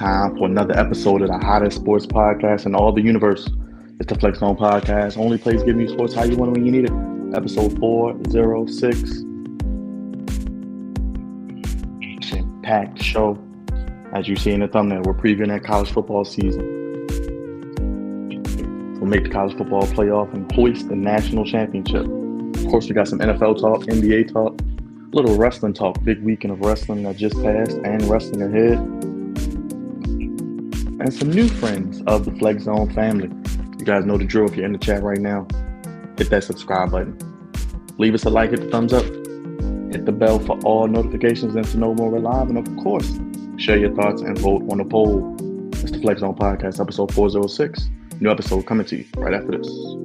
time for another episode of the hottest sports podcast in all the universe. It's the Flex Zone Podcast, only place giving you sports how you want it when you need it. Episode 406. Action-packed show. As you see in the thumbnail, we're previewing that college football season. We'll make the college football playoff and hoist the national championship. Of course, we got some NFL talk, NBA talk, a little wrestling talk, big weekend of wrestling that just passed and wrestling ahead. And some new friends of the Flex Zone family. You guys know the drill. If you're in the chat right now, hit that subscribe button. Leave us a like, hit the thumbs up, hit the bell for all notifications and to know when we're live. And of course, share your thoughts and vote on the poll. It's the Flex Zone Podcast, episode 406. New episode coming to you right after this.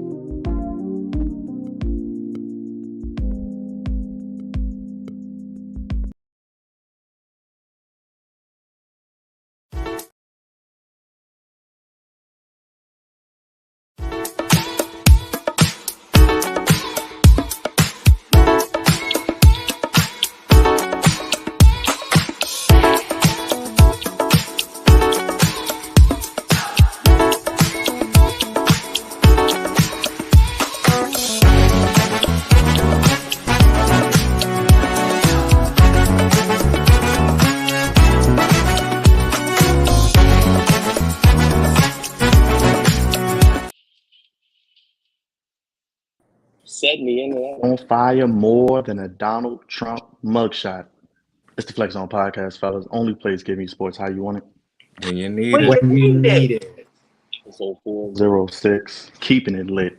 Set me in there. On fire more than a Donald Trump mugshot. It's the Flex Zone Podcast, fellas. Only place giving you sports how you want it. When you need it. Episode 406. Keeping it lit.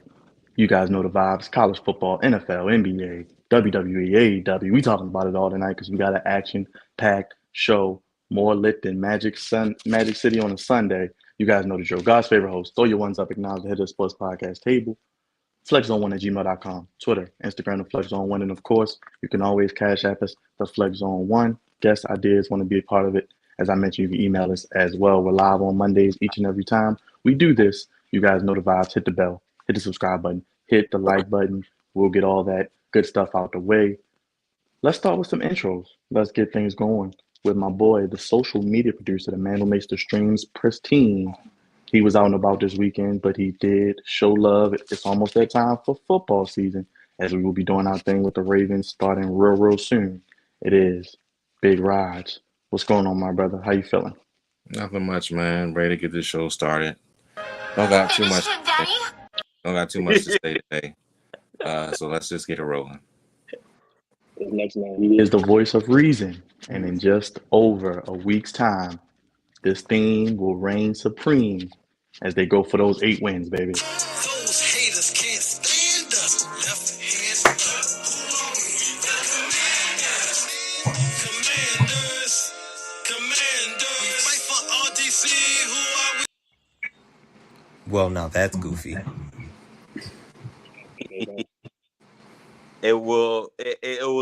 You guys know the vibes. College football, NFL, NBA, WWE, AEW. We talking about it all tonight because we got an action-packed show. More lit than Magic City on a Sunday. You guys know the drill. God's favorite host. Throw your ones up. Acknowledge the Hit of Sports Podcast table. FlexZone1@gmail.com, Twitter, Instagram, the FlexZone1, and of course, you can always cash app us, the FlexZone1. Guest ideas, want to be a part of it. As I mentioned, you can email us as well. We're live on Mondays each and every time we do this. You guys know the vibes. Hit the bell, hit the subscribe button, hit the like button. We'll get all that good stuff out the way. Let's start with some intros. Let's get things going with my boy, the social media producer, the man who makes the streams pristine. He was out and about this weekend, but he did show love. It's almost that time for football season, as we will be doing our thing with the Ravens starting real soon. It is Big Raj. What's going on, my brother? How you feeling? Nothing much, man. Ready to get this show started. Don't got too much to say today. So let's just get it rolling. Next man, he is the voice of reason, and in just over a week's time, this theme will reign supreme as they go for those 8 wins, baby. Those haters can't stand us. Left hand Commanders. We fight for RDC. Who are we? Well, now that's goofy. It will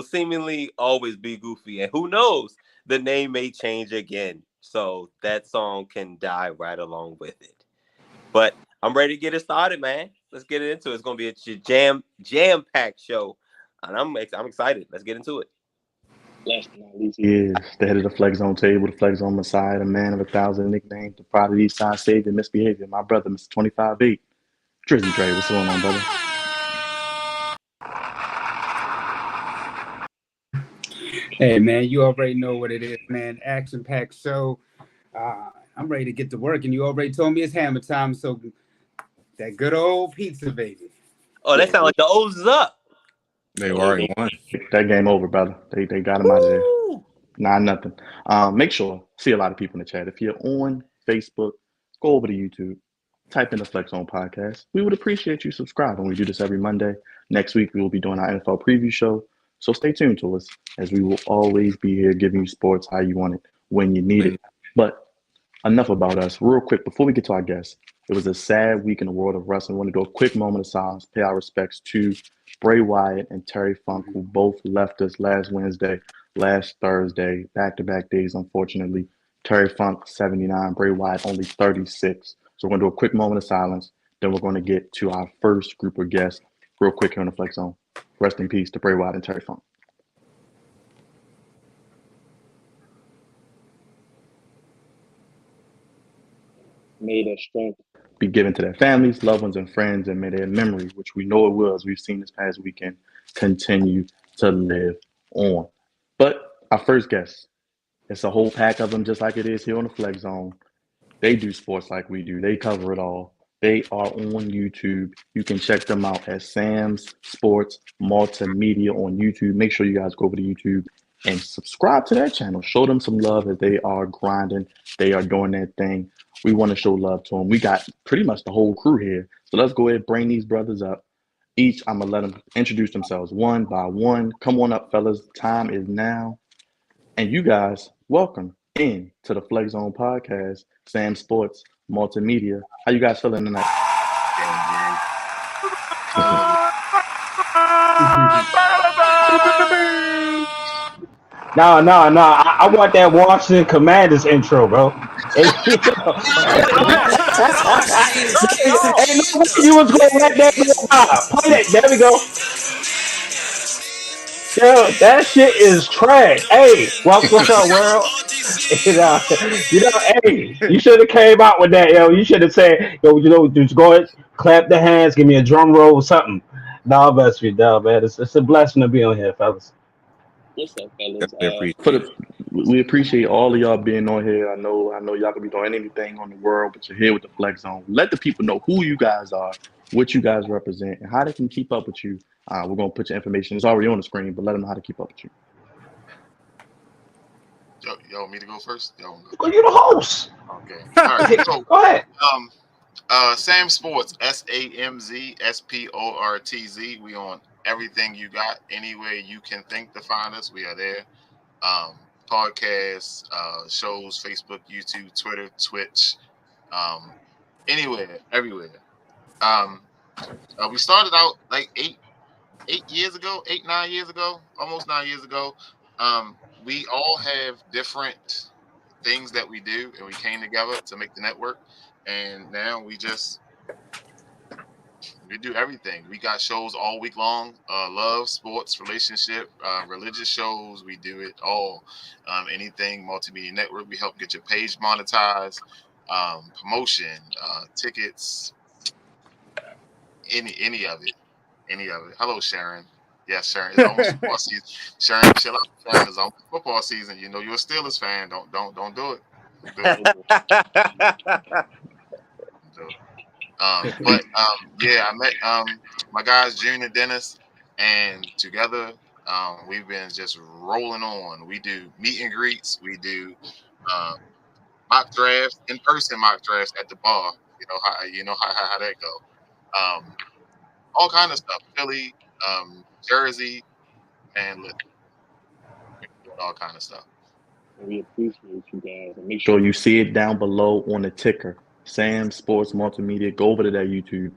seemingly always be goofy, and who knows, the name may change again. So that song can die right along with it. But I'm ready to get it started, man. Let's get it into it. It's going to be a jam-packed show. And I'm excited. Let's get into it. Last but not least, he is the head of the Flex Zone table, the Flex Zone Messiah, the man of 1,000 nicknames, the pride of the East Side Savior, misbehavior. My brother, Mr. 25-8. Drizzy Dre, what's going on, brother? Hey, man, you already know what it is, man. Action-packed show. I'm ready to get to work, and you already told me it's hammer time, so that good old pizza, baby. Oh, that sounds like the O's is up. They already won. That game over, brother. They got him out of there. Nah, nothing. Make sure, see a lot of people in the chat. If you're on Facebook, go over to YouTube, type in the Flex Zone Podcast. We would appreciate you subscribing. We do this every Monday. Next week, we will be doing our NFL preview show. So stay tuned to us, as we will always be here giving you sports how you want it, when you need it. But enough about us. Real quick, before we get to our guests, it was a sad week in the world of wrestling. I want to do a quick moment of silence, pay our respects to Bray Wyatt and Terry Funk, who both left us last Thursday, back-to-back days, unfortunately. Terry Funk, 79, Bray Wyatt, only 36. So we're going to do a quick moment of silence. Then we're going to get to our first group of guests real quick here on the Flex Zone. Rest in peace to Bray Wyatt and Terry Funk. May their strength be given to their families, loved ones, and friends, and may their memory, which we know it will, as we've seen this past weekend, continue to live on. But our first guest, it's a whole pack of them, just like it is here on the Flex Zone. They do sports like we do. They cover it all. They are on YouTube. You can check them out at Sam's Sports Multimedia on YouTube. Make sure you guys go over to YouTube and subscribe to their channel. Show them some love as they are grinding. They are doing their thing. We want to show love to them. We got pretty much the whole crew here. So let's go ahead and bring these brothers up. Each, I'm going to let them introduce themselves one by one. Come on up, fellas. Time is now. And you guys, welcome in to the Flex Zone Podcast, Sam Sports Multimedia. How you guys feeling tonight? No. I want that Washington Commanders intro, bro. Hey, no way you was gonna let that go by. Play that. There we go. Yo, that shit is trash. Hey, what's up, world? Hey, you should have came out with that, yo. You should have said, yo, just go ahead, clap the hands, give me a drum roll or something. Nah, best be down, man. It's a blessing to be on here, fellas. What's up, fellas? We appreciate all of y'all being on here. I know y'all could be doing anything on the world, but you're here with the Flex Zone. Let the people know who you guys are, what you guys represent, and how they can keep up with you. We're gonna put your information. It's already on the screen, but let them know how to keep up with you. Yo, want me to go first? You're the host. Okay. All right. So, go ahead. Sam Sports, SAMZSPORTZ. We on everything you got. Any way you can think to find us, we are there. Podcasts, shows, Facebook, YouTube, Twitter, Twitch, anywhere, everywhere. We started out like 9 years ago, almost 9 years ago. We all have different things that we do, and we came together to make the network. And now we do everything. We got shows all week long, love, sports, relationship, religious shows. We do it all. Anything multimedia network. We help get your page monetized, promotion, tickets, any of it. Hello, Sharon. Yes, Sharon. It's almost football season. Sharon, chill out. Sharon, it's almost football season. You know you're a Steelers fan. Don't do it. Yeah, I met my guys June and Dennis, and together we've been just rolling on. We do meet and greets. We do mock drafts, in-person mock drafts at the bar. You know how that go. All kind of stuff. Philly, Jersey, and all kind of stuff. We appreciate you guys. And make sure you see it down below on the ticker. Sam Sports Multimedia. Go over to that YouTube,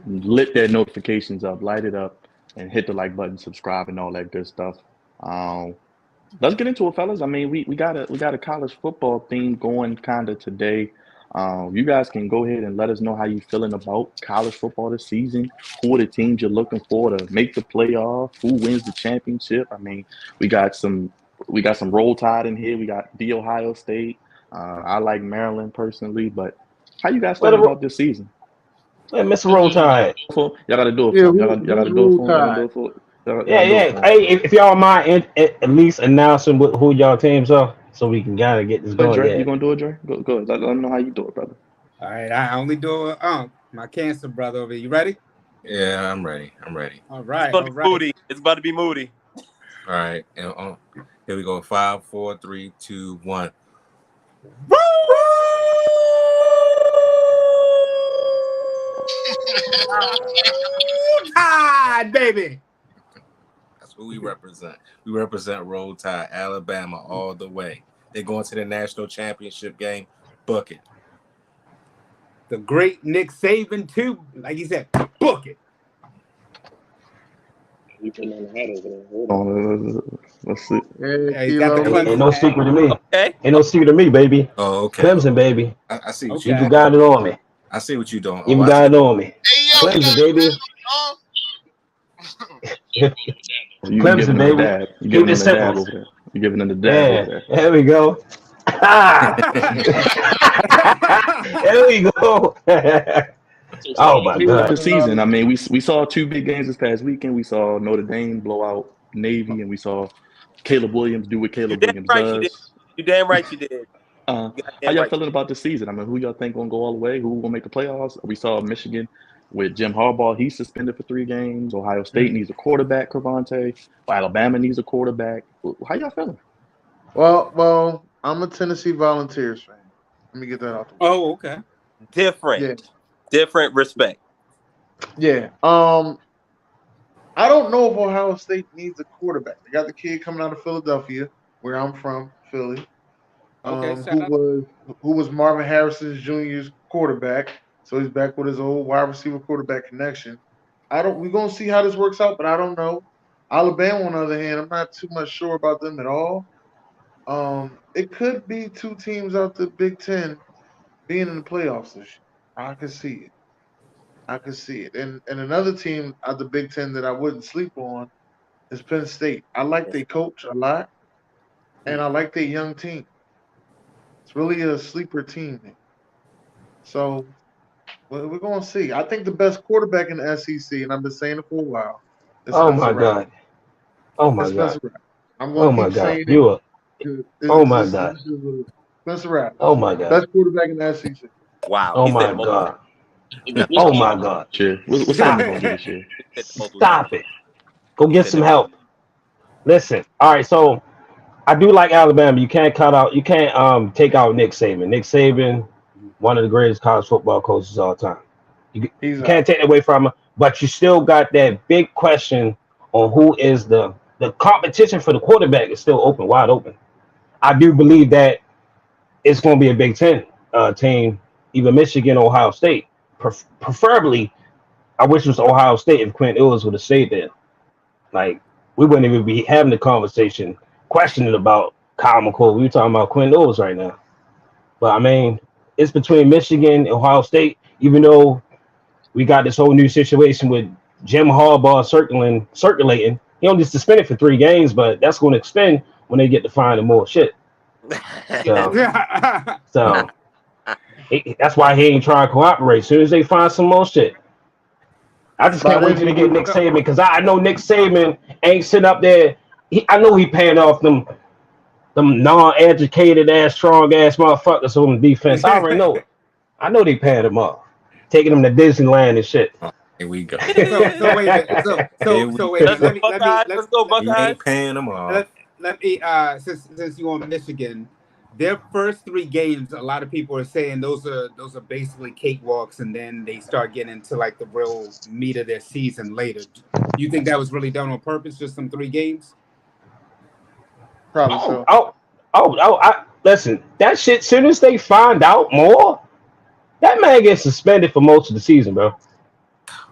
lit their notifications up, light it up, and hit the like button, subscribe, and all that good stuff. Let's get into it, fellas. I mean, we got a college football theme going kind of today. You guys can go ahead and let us know how you feeling about college football this season. Who are the teams you're looking for to make the playoff? Who wins the championship? I mean, we got some Roll Tide in here. We got the Ohio State. I like Maryland personally, but how you guys feeling about this season? Hey, Mr. Roll Tide. Y'all got to do it for him. Y'all got to do it for him. Yeah. Hey, if y'all mind at least announcing who y'all teams are, so we can kind of get this going. Dre, you gonna do it, Dre? Go ahead. Let them know how you do it, brother. All right, I only do it. My cancer brother over here. You ready? Yeah, I'm ready. All right. It's about to be moody. All right, and here we go. 5, 4, 3, 2, 1. Tide, baby. That's what we represent. We represent Roll Tide, Alabama, all the way. They're going to the national championship game. Book it. The great Nick Saban, too. Like he said, book it. Let's see. Ain't no secret to me. Okay. Ain't no secret to me, baby. Oh, okay. Clemson, baby. I see what you got it on me. I see what you doing. You got it on me. Clemson, baby. Clemson, baby. You giving them the dab over there. There we go. There we go. Oh my Hey, with the God. season, I mean, we saw two big games this past weekend. We saw Notre Dame blow out Navy, and we saw Caleb Williams do what You Caleb damn Williams right you did. does. You damn right you did. You How goddamn y'all right. feeling about this season? I mean, who y'all think gonna go all the way? Who gonna make the playoffs? We saw Michigan with Jim Harbaugh. He's suspended for 3 games. Ohio State needs a quarterback, Cravante. Alabama needs a quarterback. How y'all feeling? Well, I'm a Tennessee Volunteers fan. Let me get that out the way. Oh, okay. Different respect. Yeah. I don't know if Ohio State needs a quarterback. They got the kid coming out of Philadelphia, where I'm from, Philly. Okay, shout out. Who was Marvin Harrison's junior's quarterback. So he's back with his old wide receiver quarterback connection. We're gonna see how this works out, but I don't know. Alabama, on the other hand, I'm not too much sure about them at all. It could be two teams out the Big Ten being in the playoffs this year. I can see it. And another team out the Big Ten that I wouldn't sleep on is Penn State. I like their coach a lot, and I like their young team. It's really a sleeper team there. So we're going to see. I think the best quarterback in the SEC, and I've been saying it for a while, is Oh Spencer my Rattler. God. Oh my It's God. Spencer Rattler. I'm Oh going to my keep God. saying You it. are. Oh my God. Spencer Rattler. Oh my God. Best quarterback in the SEC. Wow. Oh He said my it multiple God. This Oh team- my God. Shit. What's Alabama gonna do this year? Stop it. Go He get said some it help. Listen. All right. So I do like Alabama. You can't take out Nick Saban. Nick Saban, one of the greatest college football coaches of all time. You He's can't out. take it away from him, but you still got that big question on who is the competition for the quarterback is still open, wide open. I do believe that it's going to be a Big Ten team, either Michigan or Ohio State. Preferably, I wish it was Ohio State if Quinn Ewers would have stayed there. Like, we wouldn't even be having the conversation, questioning about Kyle McCoy. We were talking about Quinn Ewers right now. But, I mean, it's between Michigan and Ohio State, even though we got this whole new situation with Jim Harbaugh circulating. He only suspended for 3 games, but that's going to extend when they get to finding more shit. So that's why he ain't trying to cooperate. As soon as they find some more shit, I just can't wait till they get Nick Saban, because I know Nick Saban ain't sitting up there. I know he paying off them non-educated ass, strong ass motherfuckers on the defense. I already know it. I know they paying them off, taking them to Disneyland and shit. Here we go. So wait a minute. So wait. Let's go He Buckeyes. ain't paying them off. Let me since you on Michigan, their first 3 games, a lot of people are saying those are basically cakewalks, and then they start getting into like the real meat of their season later. You think that was really done on purpose, just some 3 games? Probably so. Listen, that shit, soon as they find out more, that man gets suspended for most of the season, bro.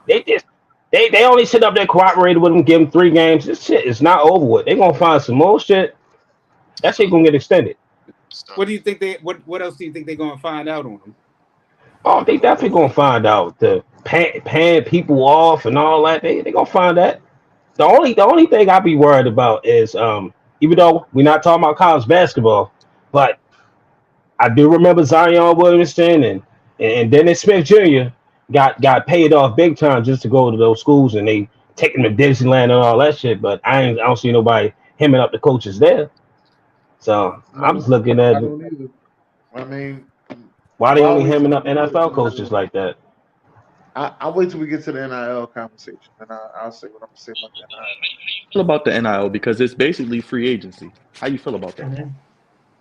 They only sit up there cooperated with him, give him 3 games. This shit is not over with. They gonna find some more shit. That shit gonna get extended. What do you think what else do you think they're gonna find out on him? Oh, they definitely gonna find out the paying people off and all that. They gonna find that. The only thing I be worried about is even though we're not talking about college basketball, but I do remember Zion Williamson and Dennis Smith Jr. got paid off big time just to go to those schools, and they take them to Disneyland and all that shit. But I don't see nobody hemming up the coaches there. So I'm just looking at. I don't either. I mean, why they only hemming up NFL coaches like that? I'll wait till we get to the NIL conversation, and I'll say what I'm gonna say about the NIL. Feel about the NIL because it's basically free agency. How you feel about that?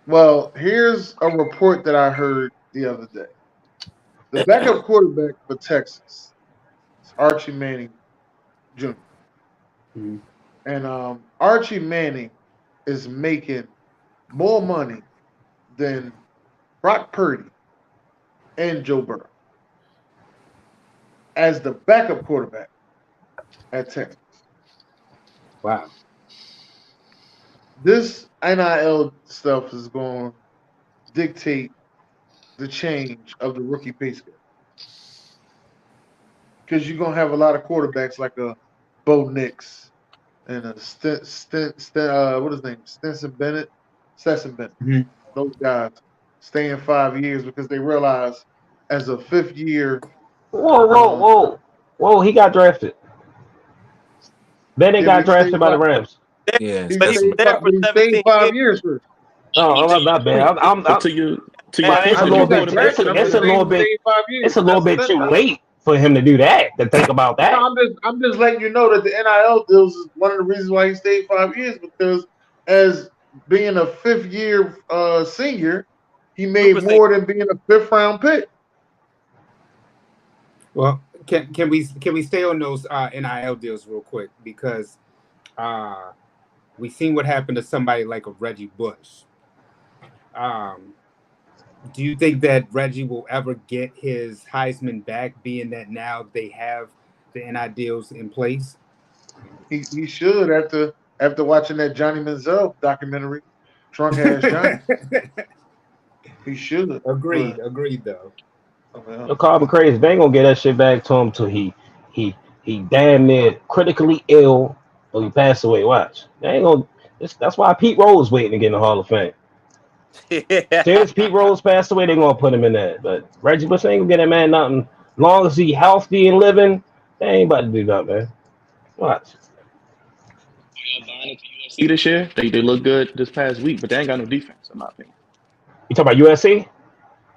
Well, here's a report that I heard the other day. The backup quarterback for Texas is Archie Manning Jr. Mm-hmm. And Archie Manning is making more money than Brock Purdy and Joe Burrow as the backup quarterback at Texas. Wow. This NIL stuff is going to dictate the change of the rookie pay scale. Because you're going to have a lot of quarterbacks like a Bo Nix and a what is his name? Stetson Bennett. Mm-hmm. those guys staying 5 years because they realize as a 5th year. Whoa! He got drafted. Bennett got drafted by the Rams. Yeah, He But he was stayed, there for but he 17 stayed 5 years. years first. Oh, I'm not bad. But to your But point, it's a the little new bit. quarterback It's a situation. little bit. Stayed 5 years. It's a little bit too late for him to do that. To think about that. No, I'm just letting you know that the NIL deals is one of the reasons why he stayed 5 years, because as being a 5th year senior, he made Super more than being a 5th round pick. Well, can we stay on those NIL deals real quick, because we seen what happened to somebody like a Reggie Bush. Do you think that Reggie will ever get his Heisman back, being that now they have the NIL deals in place? He should after watching that Johnny Manziel documentary, Drunk Ass Johnny. He should. Agreed though. The carbon crazy. They ain't gonna get that shit back to him till he damn near critically ill or he passed away. Watch. They ain't gonna. That's why Pete Rose waiting to get in the Hall of Fame. Since Pete Rose passed away, they're gonna put him in there. But Reggie Bush ain't gonna get that man nothing. Long as he healthy and living, they ain't about to do that, man. Watch. See this year, they look good this past week, but they ain't got no defense, in my opinion. You talking about USC?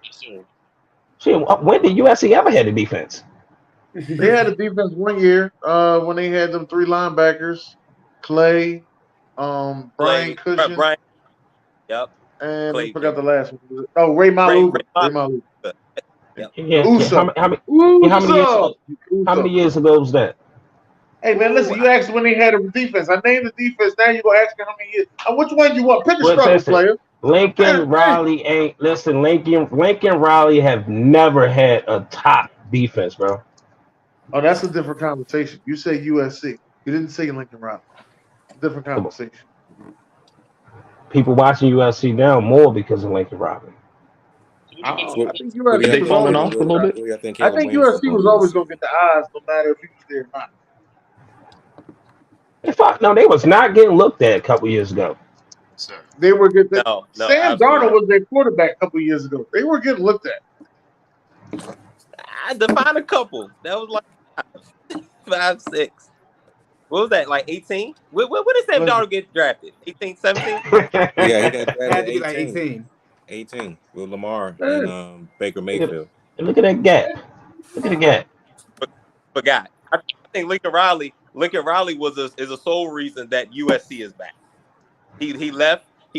Yes, sir. Shit, when did USC ever had a defense? They had a defense one year when they had them 3 linebackers, Clay, Brian Cushing, Brian. Yep. and Clay, I forgot the last one. Oh, Ray Maluga. Ray Maluga. Yep. Yeah, Uso. How many years ago was that? Hey man, listen. You asked when they had a defense. I named the defense. Now you gonna ask me how many years? Which one you want? Pick a struggle player. Lincoln Riley ain't listen. Lincoln Riley have never had a top defense, bro. Oh, that's a different conversation. You say USC. You didn't say Lincoln Riley. Different conversation. People watching USC now more because of Lincoln Riley. I think They USC was falling always off a little bit. I think USC was always gonna get the eyes, no matter if he was there or not. No, they was not getting looked at a couple years ago. They were getting. No, Sam Darnold was their quarterback a couple years ago. They were getting looked at. I define a couple. That was like 5, 6. What was that? Like 18? When did Sam Darnold get drafted? 18, 17? Yeah, he got drafted Had to be 18. like 18. 18 with Lamar and Baker Mayfield. Look at that gap. Look at the gap. Forgot. I think Lincoln Riley is a sole reason that USC is back. He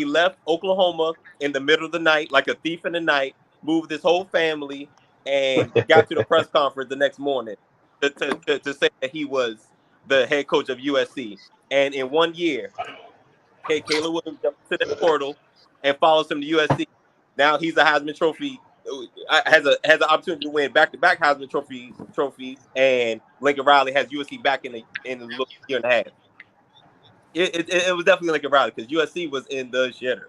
left Oklahoma in the middle of the night like a thief in the night, moved his whole family, and got to the press conference the next morning to say that he was the head coach of USC. And in 1 year, Caleb Williams jumped to the portal and follows him to USC. Now he's a Heisman Trophy, has an opportunity to win back-to-back Heisman trophies, and Lincoln Riley has USC back in a year and a half. It was definitely Lincoln Riley because USC was in the shitter.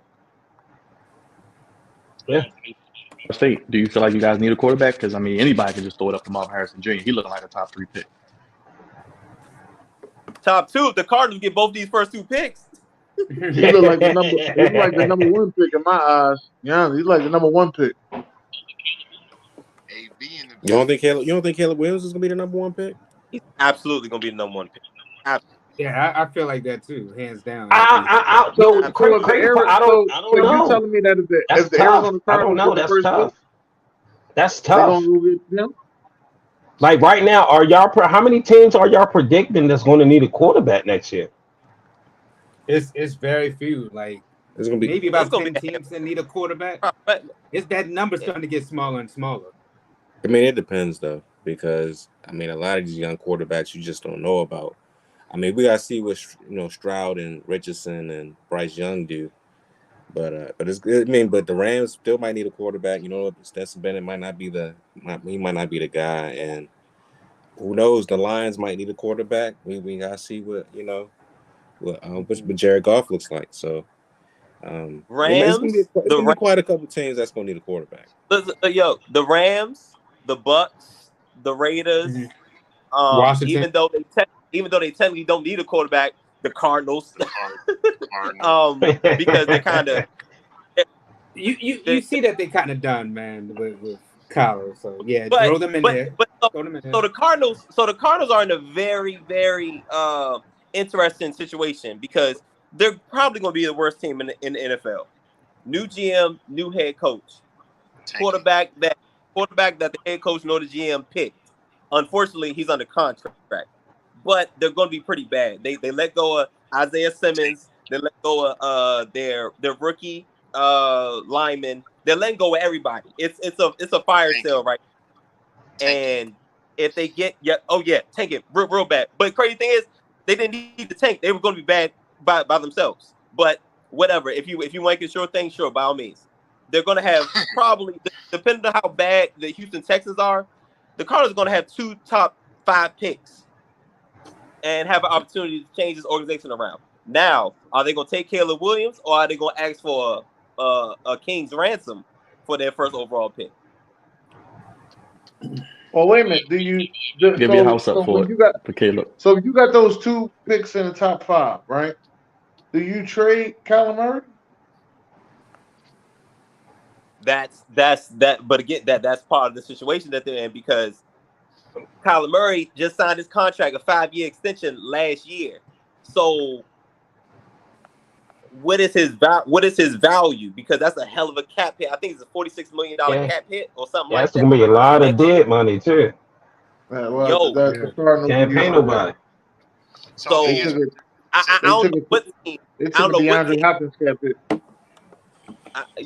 Yeah. State, do you feel like you guys need a quarterback? Because I mean, anybody can just throw it up to Marvin Harrison Jr. He looking like a top 3 pick. Top 2. The Cardinals get both these first 2 picks. He look like the number 1 pick in my eyes. Yeah, he's like the number 1 pick. You don't think Caleb Williams is gonna be the number 1 pick? He's absolutely gonna be the number 1 pick. Absolutely. Yeah, I feel like that too, hands down. I don't know. You telling me that if the Arizona Cardinals, I don't know. That's tough. That's they're tough. gonna go get them? Like right now, how many teams are y'all predicting that's going to need a quarterback next year? It's very few. Like it's gonna be maybe about 10 teams that need a quarterback. It's that number's starting to get smaller and smaller. I mean, it depends though, because I mean, a lot of these young quarterbacks you just don't know about. I mean, we gotta see what Stroud and Richardson and Bryce Young do, but it's good. I mean, but the Rams still might need a quarterback. Stetson Bennett might not be the guy, and who knows? The Lions might need a quarterback. We gotta see what Jared Goff looks like. So, Rams, it's gonna be quite a couple teams that's gonna need a quarterback. The Rams, the Bucks, the Raiders, Washington. even though they technically don't need a quarterback, the Cardinals, because they kind of You see that they kind of done, man, with Kyler. So yeah, But throw them in there. Throw them in there. so the Cardinals are in a very, very interesting situation because they're probably going to be the worst team in the NFL. New GM, new head coach, quarterback that the head coach nor the GM picked. Unfortunately, he's under contract, but they're going to be pretty bad. They let go of Isaiah Simmons. They let go of their rookie lineman. They're letting go of everybody. It's a fire sale, right? And if they get tank it real bad. But crazy thing is, they didn't need to tank. They were going to be bad by themselves. But whatever. If you make a sure thing, sure, by all means. They're going to have probably, depending on how bad the Houston Texans are, the Cardinals are going to have 2 top 5 picks and have an opportunity to change this organization around. Now, are they going to take Caleb Williams or are they going to ask for a king's ransom for their first overall pick? Well, wait a minute. Give your house up for Caleb? So you got those 2 picks in the top 5, right? Do you trade Kyler Murray? But again, that's part of the situation that they're in because Kyler Murray just signed his contract, a 5-year extension last year. So what is his value? Because that's a hell of a cap hit. I think it's a $46 million cap hit or something like that. That's gonna be a lot of dead money too. The Cardinals can't pay nobody. So I don't know what team. It's a DeAndre Hopkins cap hit.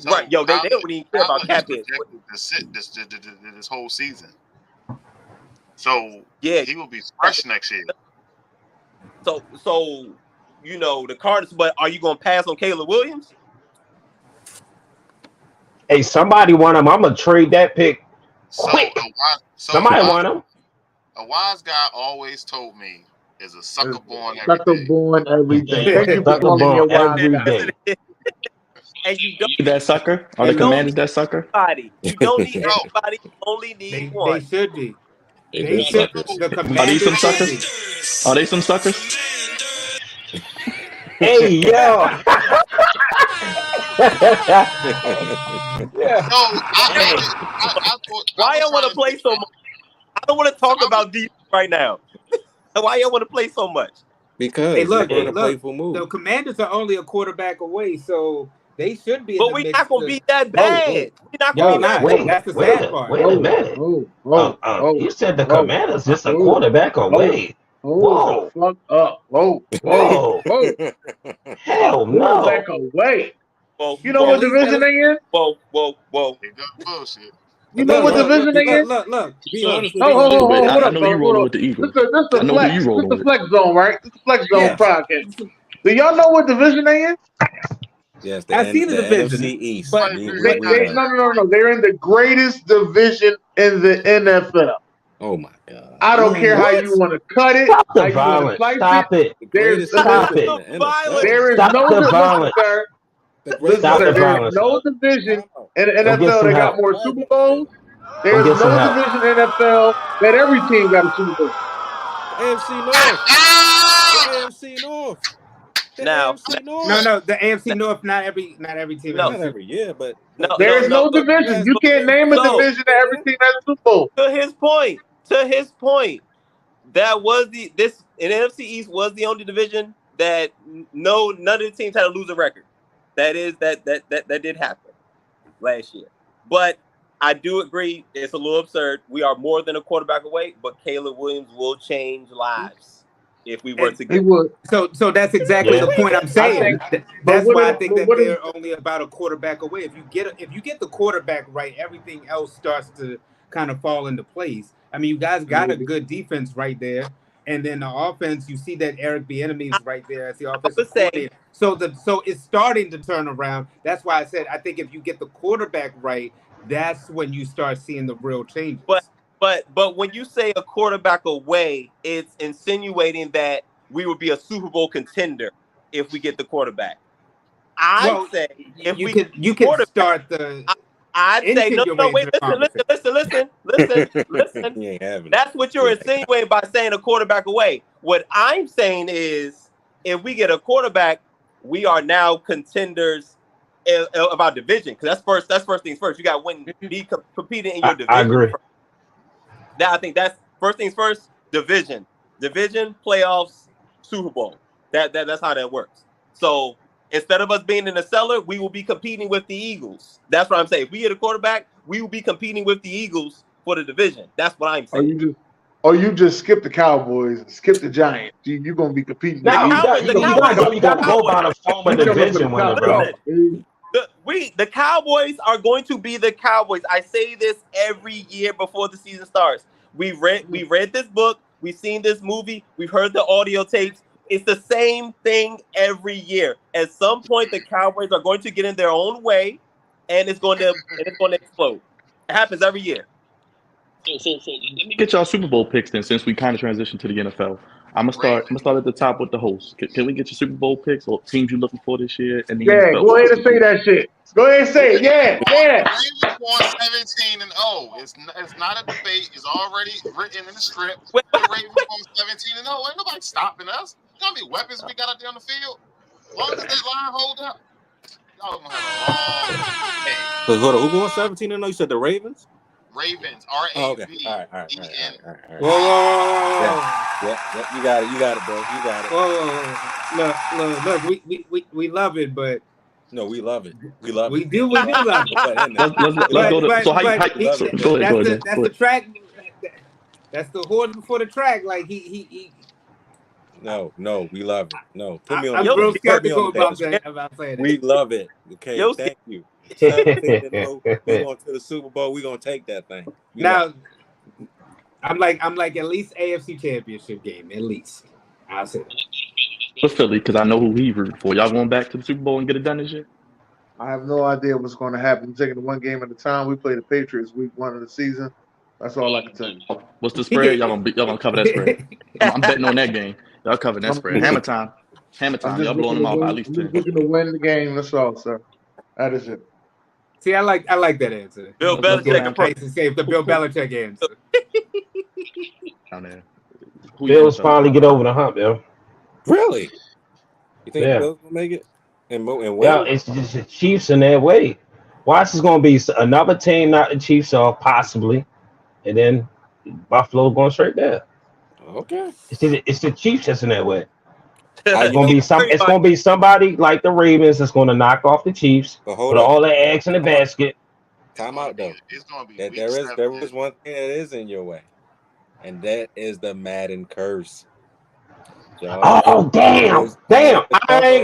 Right, they don't even care about cap hits. This whole season. So yeah, he will be fresh next year. So the Cardinals. But are you going to pass on Caleb Williams? Hey, somebody want him. I'm gonna trade that pick quick. Somebody want him. A wise guy always told me is a sucker born every day. Thank you for calling me a wise guy. And you don't need that sucker? Are the Commanders that sucker? You don't need everybody. You only need one. They should be. They should. Are these some suckers? Are they some suckers? Hey, yo. Why y'all want to play so much? I don't want to talk about defense right now. Why y'all want to play so much? Because the Commanders are only a quarterback away, so they should be. But we're not gonna be that bad. We're not gonna be that bad. That's the sad part. Wait a minute. You said the Commanders just a quarterback away. Whoa! Fuck up! Whoa! Hell no! Back away. You know what division they in? Whoa! Bullshit. You know what division they in? Look. Be honest with hold I up, know you rolling with the Eagles. This is the flex zone, right? This is the flex zone podcast. Do y'all know what division they in? Yes, I see the division. NFC East. But no. They're in the greatest division in the NFL. Oh my God! I don't care how you want to cut it. Stop the violence. Stop it. There is no violence, sir. There is no division in the NFL that got more Super Bowls. There is no division in the NFL that every team got a Super Bowl. AFC North. Now, no, the AFC North. Not every team. Not every year, but there is no division. You can't name a division that every team has a Super Bowl. To his point, that was in NFC East was the only division that none of the teams had a losing record. That did happen last year. But I do agree it's a little absurd. We are more than a quarterback away, but Caleb Williams will change lives if we were to get. So that's exactly the point I'm saying. That's why I think that they're only about a quarterback away. If you get the quarterback right, everything else starts to kind of fall into place. I mean, you guys got a good defense right there. And then the offense, you see that Eric Bieniemy is right there as the offensive coordinator. So it's starting to turn around. That's why I said I think if you get the quarterback right, that's when you start seeing the real changes. But when you say a quarterback away, it's insinuating that we would be a Super Bowl contender if we get the quarterback. I'd say if you can start the. I'd say no. Wait, listen. That's what you're insinuating by saying a quarterback away. What I'm saying is, if we get a quarterback, we are now contenders about division, because that's first things first. You got to be competing in your division. I agree. I think that's first things first. Division, playoffs, Super Bowl. That's how that works. So instead of us being in the cellar, we will be competing with the Eagles. That's what I'm saying. If we get a quarterback, we will be competing with the Eagles for the division. That's what I'm saying. You just skip the Cowboys, skip the Giants. You're gonna be competing. No, you gotta go by the former division winner, bro. The Cowboys are going to be the Cowboys. I say this every year before the season starts. We read this book. We've seen this movie. We've heard the audio tapes. It's the same thing every year. At some point, the Cowboys are going to get in their own way, and it's going to explode. It happens every year. So get y'all Super Bowl picks then, since we kind of transitioned to the NFL. I'm gonna start at the top with the host. Can we get your Super Bowl picks or teams you looking for this year? And yeah, go ahead and say that shit. Go ahead and say it. Yeah. Ravens won 17-0. It's not a debate. It's already written in the script. The Ravens won 17-0. Ain't nobody stopping us. There's gonna be weapons we got out there on the field. As long as that line hold up, y'all gonna have a long day. So hold on, who won 17-0? You said the Ravens? Ravens, R-A-V-E-N. Okay. All right. Whoa. Yeah, you got it, bro. You got it. Look. We love it, but no, we love it. We love it. Let's go to. So go ahead. That's the track. That's the horse before the track. Like he. No, we love it. No, put me on. I'm real skeptical about saying we love it. Okay, thank you. We going to the Super Bowl. We gonna take that thing. I'm like at least AFC Championship game, at least. I'll say that. What's Philly? Because I know who he rooted for. Y'all going back to the Super Bowl and get it done this year? I have no idea what's going to happen. I'm taking it one game at a time. We play the Patriots week 1 of the season. That's all I can tell you. What's the spread? Y'all gonna cover that spread? I'm betting on that game. Y'all covering that spread. Hammer time. Y'all blowing them out by at least 10. I'm looking to win the game. That's all, sir. That is it. See, I like that answer. Bill Belichick safe. The Bill Belichick answer. Bills finally get over the hump, yo. Really? You think the Bills will make it? And well, it's just the Chiefs in their way. Watch is going to be another team, not the Chiefs, or possibly, and then Buffalo going straight there. Okay. It's the Chiefs that's in that way. It's gonna be somebody like the Ravens that's gonna knock off the Chiefs, put all their eggs in the basket. Time out though. It's gonna be there is one thing that is in your way, and that is the Madden curse. Oh damn!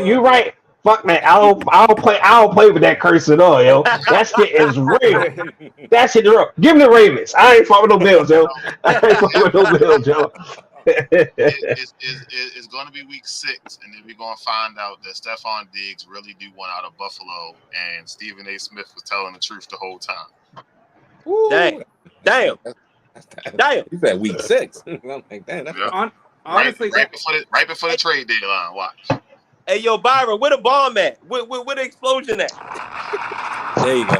You right. Fuck man, I don't play with that curse at all, yo. That shit is real. That shit is real. Give me the Ravens. I ain't fucking no Bills, yo. It's going to be week 6, and then we're going to find out that Stephon Diggs really do want out of Buffalo, and Stephen A. Smith was telling the truth the whole time. Ooh. Damn. You said week 6. I'm like, damn. That's honestly, right before the trade deadline. Watch. Hey, yo, Byron, where the bomb at? Where the explosion at? There you go.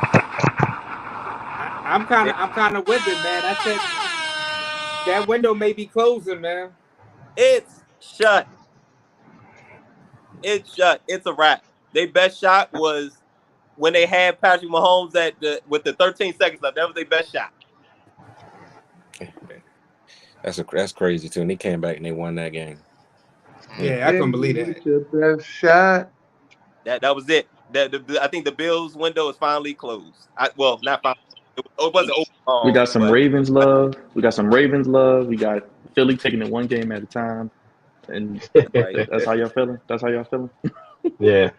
I'm kind of with it, man. I said that window may be closing, man. It's shut. It's a wrap. Their best shot was when they had Patrick Mahomes with the 13 seconds left. That was their best shot. That's crazy too. And they came back and they won that game. Yeah, I couldn't believe that. Your best shot. That was it. I think the Bills window is finally closed. Not finally. It wasn't open. We got some Ravens love. We got Philly taking it one game at a time. And that's how y'all feeling? Yeah.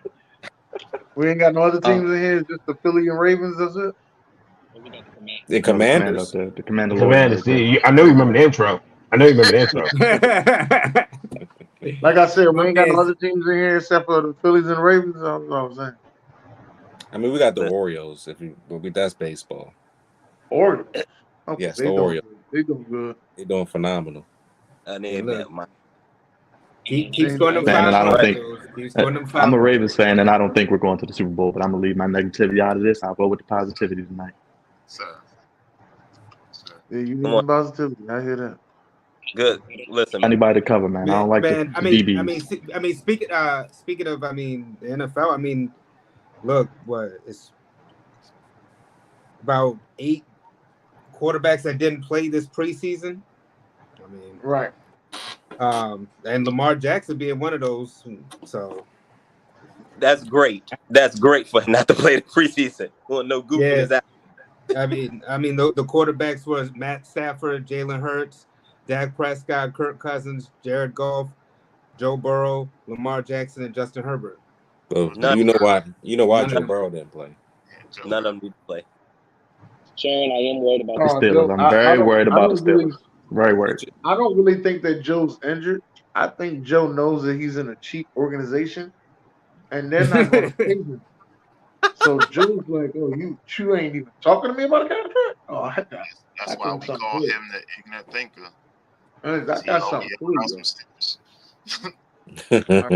We ain't got no other teams in here. Just the Philly and Ravens. That's it. The Commanders. The Commanders. I know you remember the intro. Like I said, we ain't got no other teams in here except for the Phillies and Ravens. That's what I'm saying. I mean, we got the Orioles. That's baseball. Orioles. Okay, yes, the Orioles. They doing good. They doing phenomenal. Keeps going to I'm a Ravens fan, and I don't think we're going to the Super Bowl. But I'm gonna leave my negativity out of this. I'll go with the positivity tonight. Yeah, you need positivity. I hear that. Good. Listen, anybody to cover, man. I don't like the DBs. Speaking of, the NFL. Look, what it's about 8 quarterbacks that didn't play this preseason. I mean, Right. And Lamar Jackson being one of those. So That's great. That's great for him not to play the preseason. Well, no goofiness. yeah, I mean, the quarterbacks was Matt Stafford, Jalen Hurts, Dak Prescott, Kirk Cousins, Jared Goff, Joe Burrow, Lamar Jackson, and Justin Herbert. Well, None, you know why? You know why None of Joe them. Burrow didn't play? none of them need to play. Sharon, I am worried about The Oh, Steelers. Joe, I'm very worried I about the don't really, Steelers. Very worried. I don't really think that Joe's injured. I think Joe knows that he's in a cheap organization, and they're not going to pay him. So Joe's like, "Oh, you ain't even talking to me about a contract? Oh, I That's why got we something call for you. him the ignorant thinker. I got something for He you. some steps. I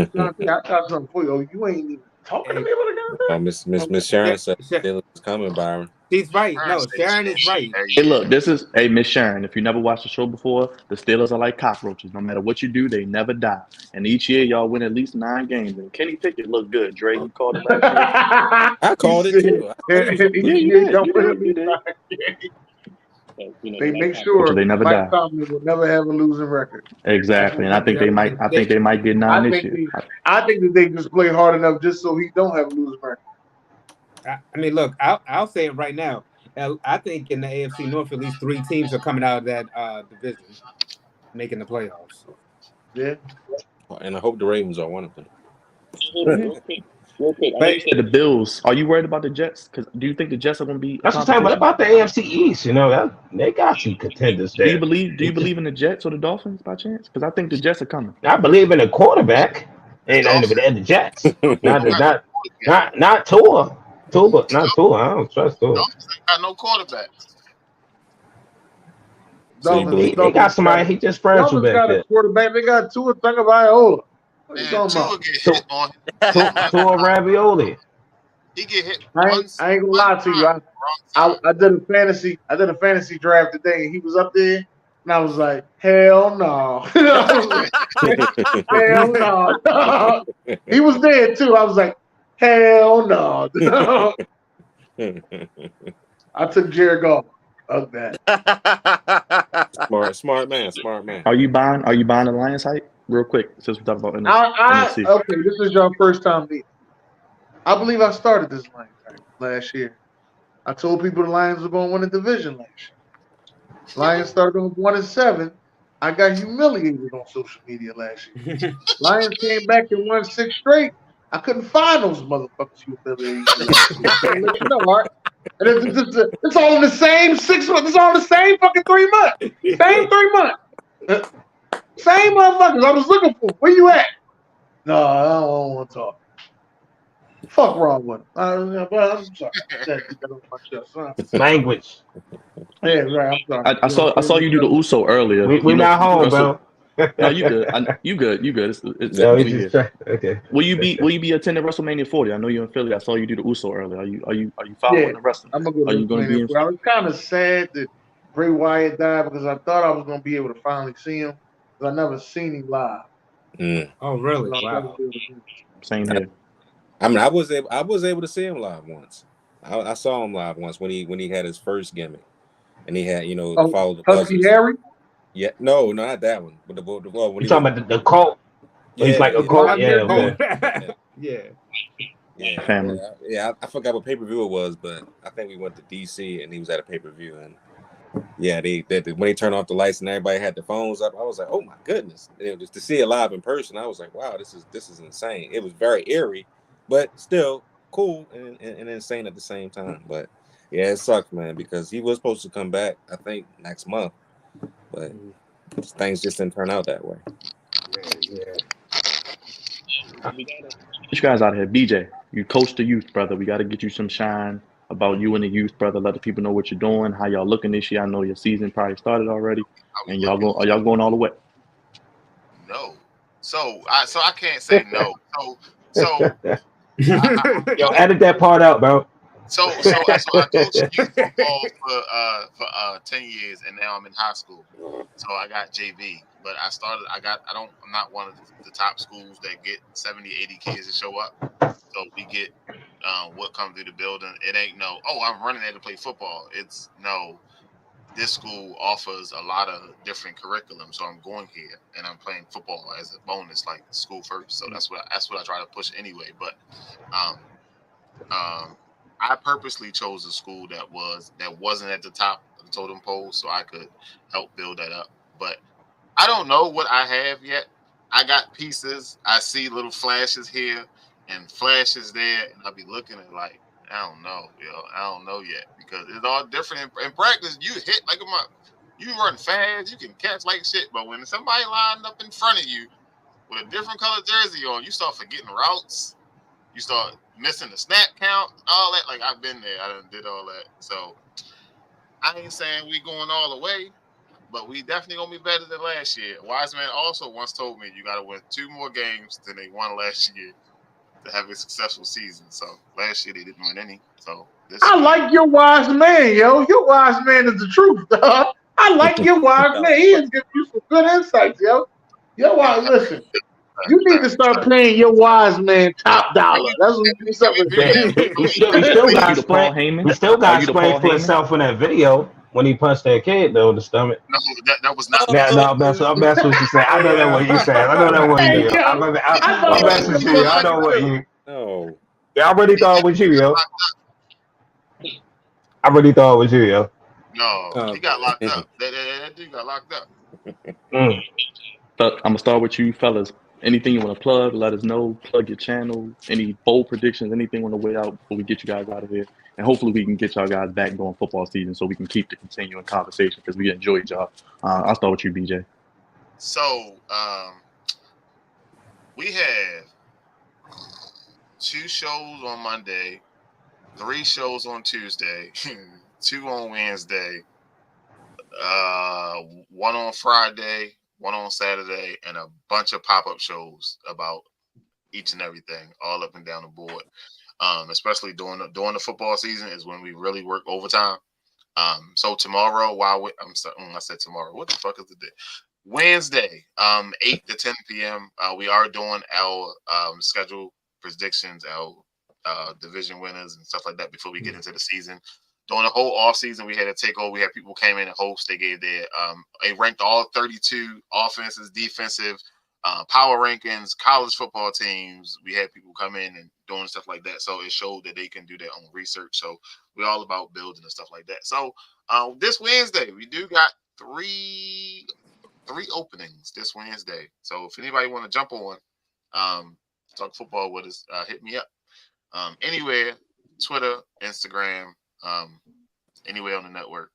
got something for you. Oh, you ain't even talking to Hey, me about a contract? Miss Sharon said Sha- Steelers is coming, Byron. she's right. Sharon No, say Sharon is shit right. every Hey, year. look, this is Miss Sharon. If you never watched the show before, the Steelers are like cockroaches. No matter what you do, they never die. And each year, y'all win at least 9 games. And Kenny Pickett looked good. Dre, you called it last year. I He called it said, too. I thought he was gonna he Yeah, win. you said, did. "Y'all You win did. at You least did. 9 games." so, you know, They they like make cockroaches. Coaches, sure they never Mike die. Tomlin will never have a losing record. Exactly. And I think they might. I think they might get 9 I this think year. I think that they just play hard enough just so he don't have a losing record. I mean, look, I'll say it right now. I think in the AFC North, at least 3 teams are coming out of that division, making the playoffs. Yeah. And I hope the Ravens are one of them. Real quick. I know But you said The Bills. Are you worried about the Jets? Because do you think the Jets are going to be a That's what I'm saying. What competition? about the AFC East? You know, they got some contenders Do you there. believe? Do They you just, believe in the Jets or the Dolphins by chance? Because I think the Jets are coming. I believe in a quarterback. The Ain't nothing but Dolphins the Jets. don't Not got no not quarterback. not Tua. Tua, not Tua. I don't trust Tua. Dolphins ain't got no quarterbacks. So you believe They got Dolphins somebody. He just fragile back got a there. quarterback. They got Tua Tagovailoa. What you Man, talking Tua about? get Tua, hit on his head left and Tua right. Ravioli. He get hit I ain't gonna one lie to you. time, wrong I did a fantasy draft today, and he was up there, and I was like, hell no. I was like, hell no. He was there too. I was like, hell no. I took Jared Goff. Fuck that. smart man. Are you buying? Are you buying the Lions hype? Real quick, since we talk about NFC. Okay, this is your first time meeting. I believe I started this Lions last year. I told people the Lions were going to win the division last year. Lions started on 1-7. I got humiliated on social media last year. Lions came back and won 6 straight. I couldn't find those motherfuckers humiliating me last year. I'm gonna let you know, all right? And it's all in the same 6 months. It's all in the same fucking 3 months. Same 3 months. Same motherfuckers I was looking for. Where you at? No, I don't want to talk. Fuck wrong with him. I'm sorry. That on my chest. Language. Yeah, right. I'm sorry. I saw you do the Uso earlier. We not home, bro. No, you good. You good. You good. No, we we just here. okay. Will you be attending WrestleMania 40? I know you're in Philly. I saw you do the Uso earlier. Are you following Yeah, the wrestling? I'm gonna go Are to you going to be in? WrestleMania. I was kind of sad that Bray Wyatt died because I thought I was gonna be able to finally see him, but I never seen him live. Oh, really? So I Wow. never did it. Same here. I mean, I was able to see him live once. I saw him live once when he had his first gimmick, and he had follow the Husky buzzers. Harry. Yeah, no, not that one. But when You he talking about the cult? He's like a cult. Yeah, okay. Yeah. Family. I forgot what pay-per-view it was, but I think we went to DC and he was at a pay-per-view, and yeah, when they turned off the lights and everybody had their phones up, I was like, oh my goodness. Just to see it live in person, I was like, wow, this is insane. It was very eerie, but still cool and insane at the same time. But yeah, it sucked, man, because he was supposed to come back, I think, next month, but things just didn't turn out that way. Get you guys out of here. BJ, you coach the youth, brother. We got to get you some shine about you and the youth, brother. Let the people know what you're doing, how y'all looking this year. I know your season probably started already, and are y'all going all the way? No. So I can't say no. So Yo, edit that part out, bro. So I coached youth football for 10 years, and now I'm in high school. So I got JV, but I'm not one of the top schools that get 70, 80 kids to show up. So we get what come through the building. It ain't no, oh, I'm running there to play football. It's no, this school offers a lot of different curriculum, so I'm going here and I'm playing football as a bonus, like school first. So that's what I try to push anyway. But I purposely chose a school that wasn't at the top of the totem pole, so I could help build that up. But I don't know what I have yet. I got pieces. I see little flashes here and flashes there, and I'll be looking at like, I don't know, I don't know yet, because it's all different. In practice, you hit like a month. You run fast, you can catch like shit, but when somebody lined up in front of you with a different color jersey on, you start forgetting routes. You start missing the snap count, all that. Like, I've been there. I done did all that. So I ain't saying we going all the way, but we definitely gonna be better than last year. Wiseman also once told me you gotta win 2 more games than they won last year to have a successful season. So last year they didn't win any. So I like your wise man, yo. Your wise man is the truth, dog. I like your wise man. He is giving you some good insights, yo. Yo, listen. You need to start playing your wise man top dollar. That's what you something. He still got sprained. He still got sprained for himself in that video when he punched that kid though in the stomach. No, that was not. No, that's what you said. I know that what you said. I know that what you. I'm messing with you. I know what you. No. Yeah, I really thought it was you, yo. I really thought it was you, yo. No, he got locked up. That dude got locked up. But I'm gonna start with you, fellas. Anything you want to plug? Let us know. Plug your channel. Any bold predictions? Anything on the way out before we get you guys out of here? And hopefully we can get y'all guys back during football season so we can keep the continuing conversation because we enjoyed y'all. I'll start with you, BJ. So we have 2 shows on Monday, 3 shows on Tuesday, 2 on Wednesday, 1 on Friday, 1 on Saturday, and a bunch of pop-up shows about each and everything, all up and down the board. Especially during the football season is when we really work overtime. So tomorrow, I said tomorrow. What the fuck is the day? Wednesday, 8 to 10 p.m. We are doing our schedule predictions, our division winners and stuff like that before we get into the season. During the whole off season, we had a takeover. We had people came in and host. They gave they ranked all 32 offenses, defensive, power rankings, college football teams. We had people come in and doing stuff like that. So it showed that they can do their own research. So we're all about building and stuff like that. So this Wednesday, we do got three openings this Wednesday. So if anybody want to jump on, talk football with us, hit me up. Anywhere, Twitter, Instagram, anywhere on the network.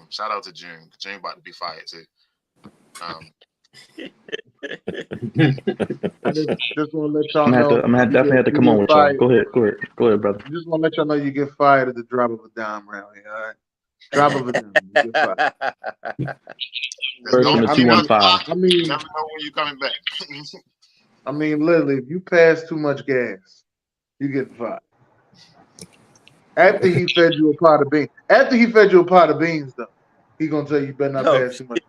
Shout out to June. June about to be fired too. I just want to let y'all know. I'm gonna definitely have to come on with y'all. Go ahead, brother. I just want to let y'all know you get fired at the drop of a dime around here. All right, drop of a dime. You get fired. First on the 215. I mean, never know when you're coming back. I mean, literally, if you pass too much gas, you get fired. After he fed you a pot of beans. Though, he gonna tell you better not pass too much.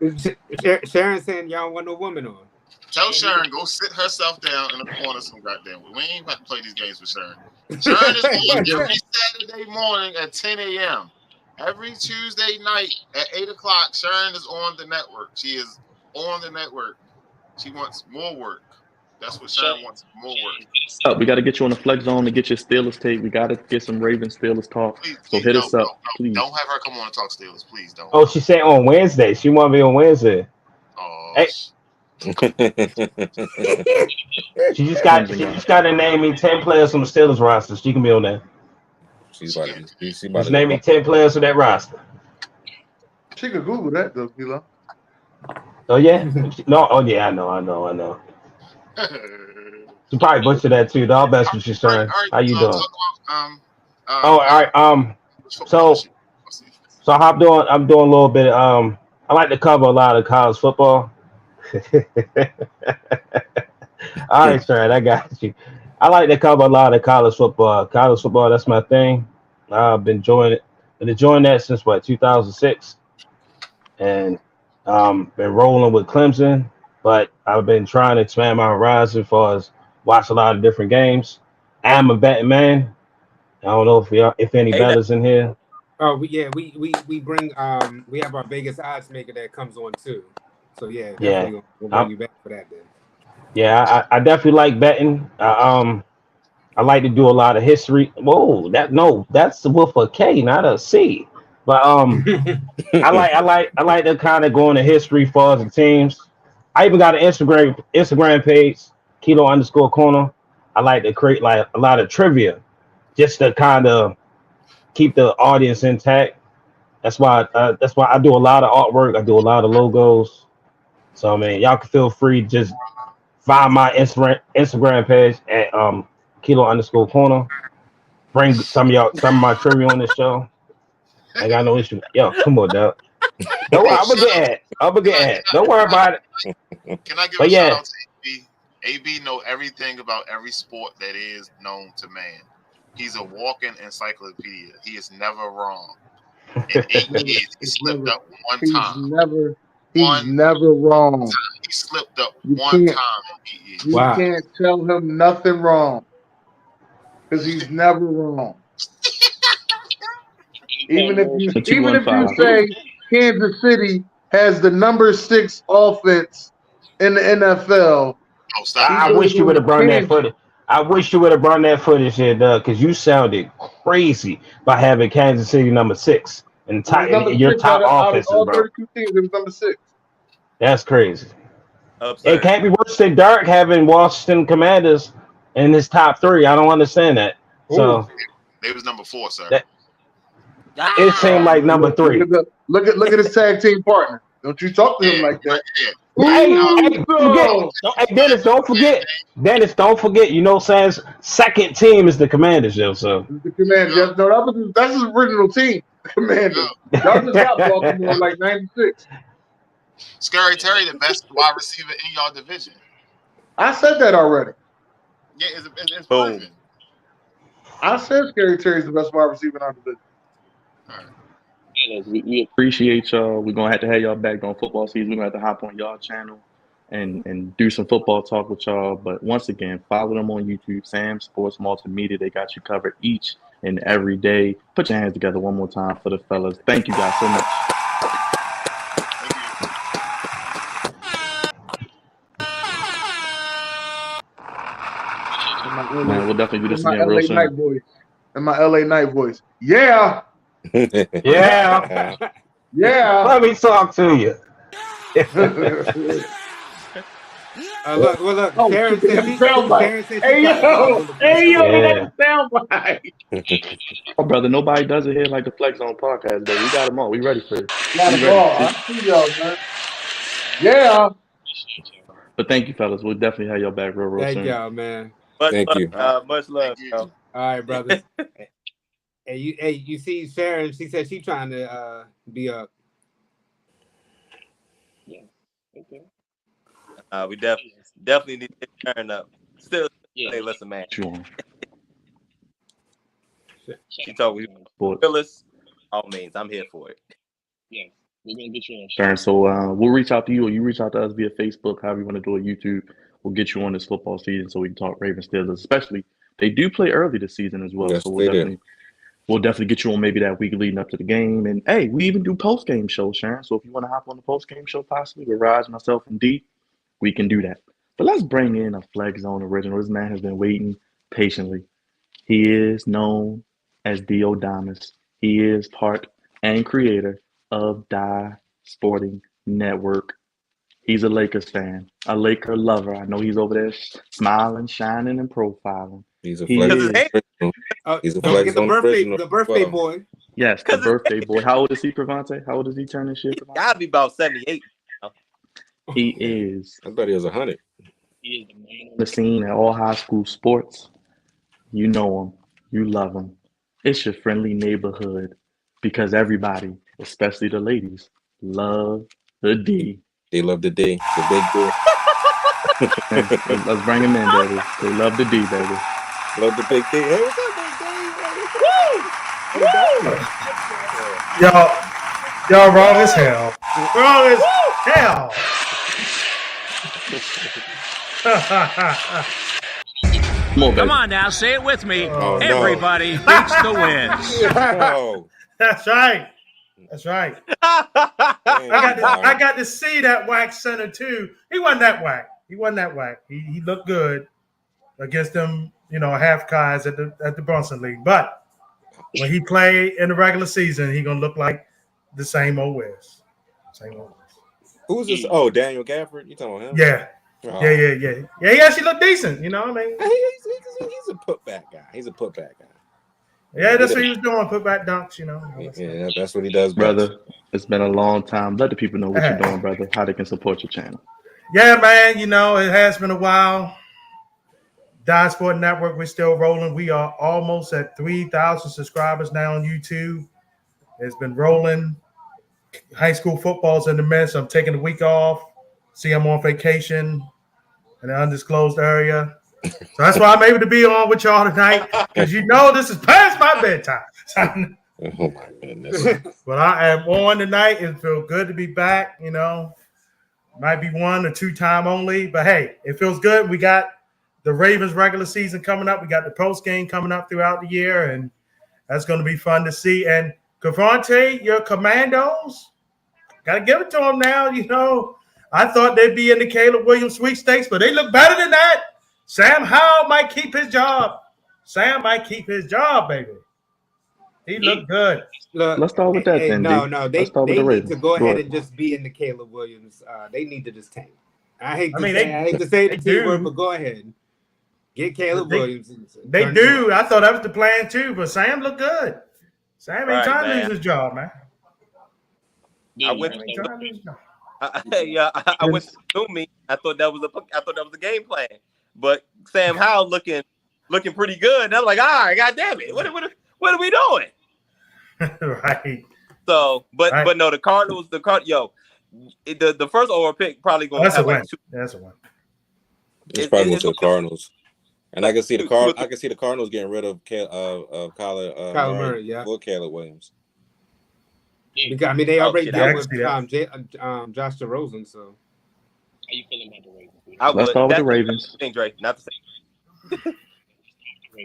Sharon saying y'all don't want no woman on. Tell Sharon go sit herself down in the corner some goddamn way. We ain't about to play these games with Sharon. Sharon is on every Saturday morning at 10 a.m. Every Tuesday night at 8 o'clock, Sharon is on the network. She is on the network. She wants more work. That's what Sharon wants, more work. We got to get you on the flex zone to get your Steelers take. We got to get some Ravens Steelers talk. Please, hit us up, please. Don't have her come on and talk Steelers, please don't. Oh, she said on Wednesday. She want to be on Wednesday. Oh, hey. She just got to name me 10 players from the Steelers roster. She can be on there. She's about to name me 10 players from that roster. She could Google that though, Kilo. Oh yeah, no. Oh yeah, I know. She probably butchered that too. All best with you, sir. How you doing? All right. So I'm doing a little bit. I like to cover a lot of college football. All right, sir. I got you. I like to cover a lot of college football. College football, that's my thing. I've been enjoying it. Been enjoying that since 2006, and been rolling with Clemson. But I've been trying to expand my horizon as far as watch a lot of different games. I'm a betting man. I don't know if any Hey, that- bettors in here. Oh, we bring we have our Vegas odds maker that comes on too. So yeah, Yeah. definitely we'll bring you back for that then. Yeah, I definitely like betting. I like to do a lot of history. Whoa, that's with a K, not a C. But I like to kind of go into history for the teams. I even got an Instagram page, Kilo_corner. I like to create like a lot of trivia, just to kind of keep the audience intact. That's why I do a lot of artwork. I do a lot of logos. So I mean, y'all can feel free to just find my Instagram page at Kilo_corner. Bring some of my trivia on this show. I got no issue. Yo, come on, dog. Don't worry, I'm gonna get at. Don't worry about it. Can I give But a yeah. shout out to AB? AB know everything about every sport that is known to man. He's a walking encyclopedia. He is never wrong. In 8 years, he slipped up one time. He's never wrong. He slipped up You one can't- time in 8 years. You Wow. can't tell him nothing wrong because he's never wrong. Even if you say Kansas City has the number 6 offense in the NFL, Oh, stop. I wish you would have brought that footage. I wish you would have brought that footage here, Doug, because you sounded crazy by having Kansas City number 6 and your top offenses, all bro. 32 teams, it was number 6. That's crazy. Absurd. It can't be worse than Dark having Washington Commanders in his top 3. I don't understand that. So They was number 4, sir. it seemed like number 3. Look at his tag team partner. Don't you talk to him like that. Hey, Dennis, don't forget. Dennis, don't forget. You know what I'm saying? Second team is the Commanders, yo. So The Commanders. No, that's his original team. The Commanders. Y'all just got Baltimore like 96. Scary Terry, the best wide receiver in y'all division. I said that already. Yeah, it's Boom. proven. I said Scary Terry's the best wide receiver in our division. We Appreciate y'all. We're gonna have to have y'all back during football season. We're gonna have to hop on y'all channel and do some football talk with y'all. But once again, follow them on YouTube, Sam Sports Multimedia. They got you covered each and every day. Put your hands together one more time for the fellas. Thank you guys so much. Man, we'll definitely do this again real soon. In my LA Night voice. Yeah. yeah, Yeah. let me talk to you. Look. Karen said she Hey yo, Yeah. that sound like. Oh, brother, nobody does it here like the Flex Zone podcast, though. We got them all. We ready for it. Not We at all. ready. I see y'all, man. Yeah. But thank you, fellas. We'll definitely have y'all back real Thank soon. y'all, man. Thank you. Much love. Yo. All right, brothers. You see Sharon, she said she's trying to be up. okay. We definitely need to turn up. Still, Yeah. hey, listen, man. Sure. She told me, Sports. Phyllis, all means, I'm here for it. Yeah. We're gonna get you on. Darn, so we'll reach out to you, or you reach out to us via Facebook, however you want to do it, YouTube. We'll get you on this football season so we can talk Ravens Steelers. Especially, they do play early this season as well. Yes, So they do. we'll definitely get you on maybe that week leading up to the game. And hey, we even do post game shows, Sharon. So if you want to hop on the post game show, possibly with Raj, myself, and D, we can do that. But let's bring in a Flex Zone original. This man has been waiting patiently. He is known as D.O. Damas. He is part and creator of Die Sporting Network. He's a Lakers fan, a Laker lover. I know he's over there smiling, shining, and profiling. He's a He Flex is. Zone original. He's a Don't Flex forget the Zone birthday, original the as birthday well. boy. Yes, the birthday boy. How old is he, Pravante? How old is he turning this year, Pravante? Gotta be about 78. He is I thought he was 100. He is the man. the scene at all high school sports. You know him. You love him. It's your friendly neighborhood because everybody, especially the ladies, love the D. They love the D, the big D. Let's bring him in, baby. They love the D, baby. Love the big D. Hey, what's up, big D? Y'all wrong as hell. Wrong as hell. Come on, Come baby. on now, say it with me. Oh, no. Everybody beats the wins. No. That's right. That's right. I got to see that whack center too. He wasn't that whack. He looked good against them, half guys at the Bronson League. But when he played in the regular season, he gonna look like the same old Wes. Same old Wes. Who's this? Oh, Daniel Gafford. You talking about him? Yeah. Oh. Yeah. He actually looked decent. You know what I mean? He's a putback guy. Yeah, that's what he was doing. Put back dunks. Yeah, that's what he does, Brother. It's been a long time. Let the people know what you're doing, brother. How they can support your channel. Yeah, man. It has been a while. Die Sport Network, we're still rolling. We are almost at 3,000 subscribers now on YouTube. It's been rolling. High school football's in the midst. I'm taking a week off. See, I'm on vacation in an undisclosed area. So that's why I'm able to be on with y'all tonight, because this is past my bedtime. Oh, my goodness. But I am on tonight. It feels good to be back, Might be 1 or 2 time only. But, hey, it feels good. We got the Ravens regular season coming up. We got the post game coming up throughout the year, and that's going to be fun to see. And Cavante, your Commandos, got to give it to them now. I thought they'd be in the Caleb Williams sweepstakes, but they look better than that. Sam Howell might keep his job. Baby. He looked good. Look, Let's start with that then. No, they the need to go ahead ahead. and just be in the Caleb Williams. They need to just tank. I hate to they say the T do. word, but go ahead. Get Caleb Williams. They do. I thought that was the plan too, but Sam looked good. Sam ain't trying to lose his job, man. I went to Zoom me. I thought that was a game plan. But Sam Howell looking pretty good. And I'm like, all right, God damn it. What are we doing? Right. So, but no, the Cardinals, the first overall pick probably going to have like 2. That's a win. It's probably going to the Cardinals. And I can see the Cardinals getting rid of Kyler Murray, for Caleb Williams. Because they already dealt with Josh DeRozan. So, how you feeling about the Ravens? Let's start with the Ravens. Drake, not the same.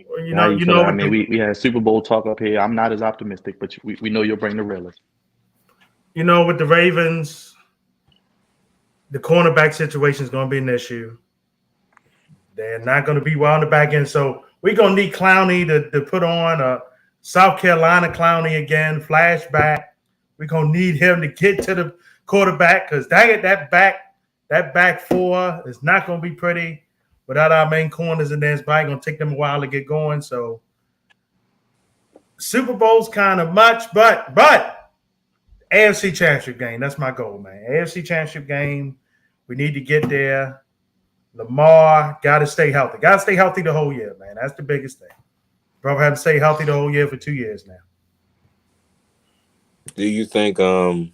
Well, we had Super Bowl talk up here. I'm not as optimistic, but we know you'll bring the realist. With the Ravens, the cornerback situation is going to be an issue. They're not going to be well on the back end. So we're going to need Clowney to put on a South Carolina Clowney again, flashback. We're going to need him to get to the quarterback, because that back four is not going to be pretty without our main corners in there. It's probably going to take them a while to get going. So Super Bowl's kind of much, but AFC Championship game, that's my goal, man. AFC Championship game, we need to get there. Lamar got to stay healthy. Got to stay healthy the whole year, man. That's the biggest thing. Probably have to stay healthy the whole year for 2 years now. Do you think what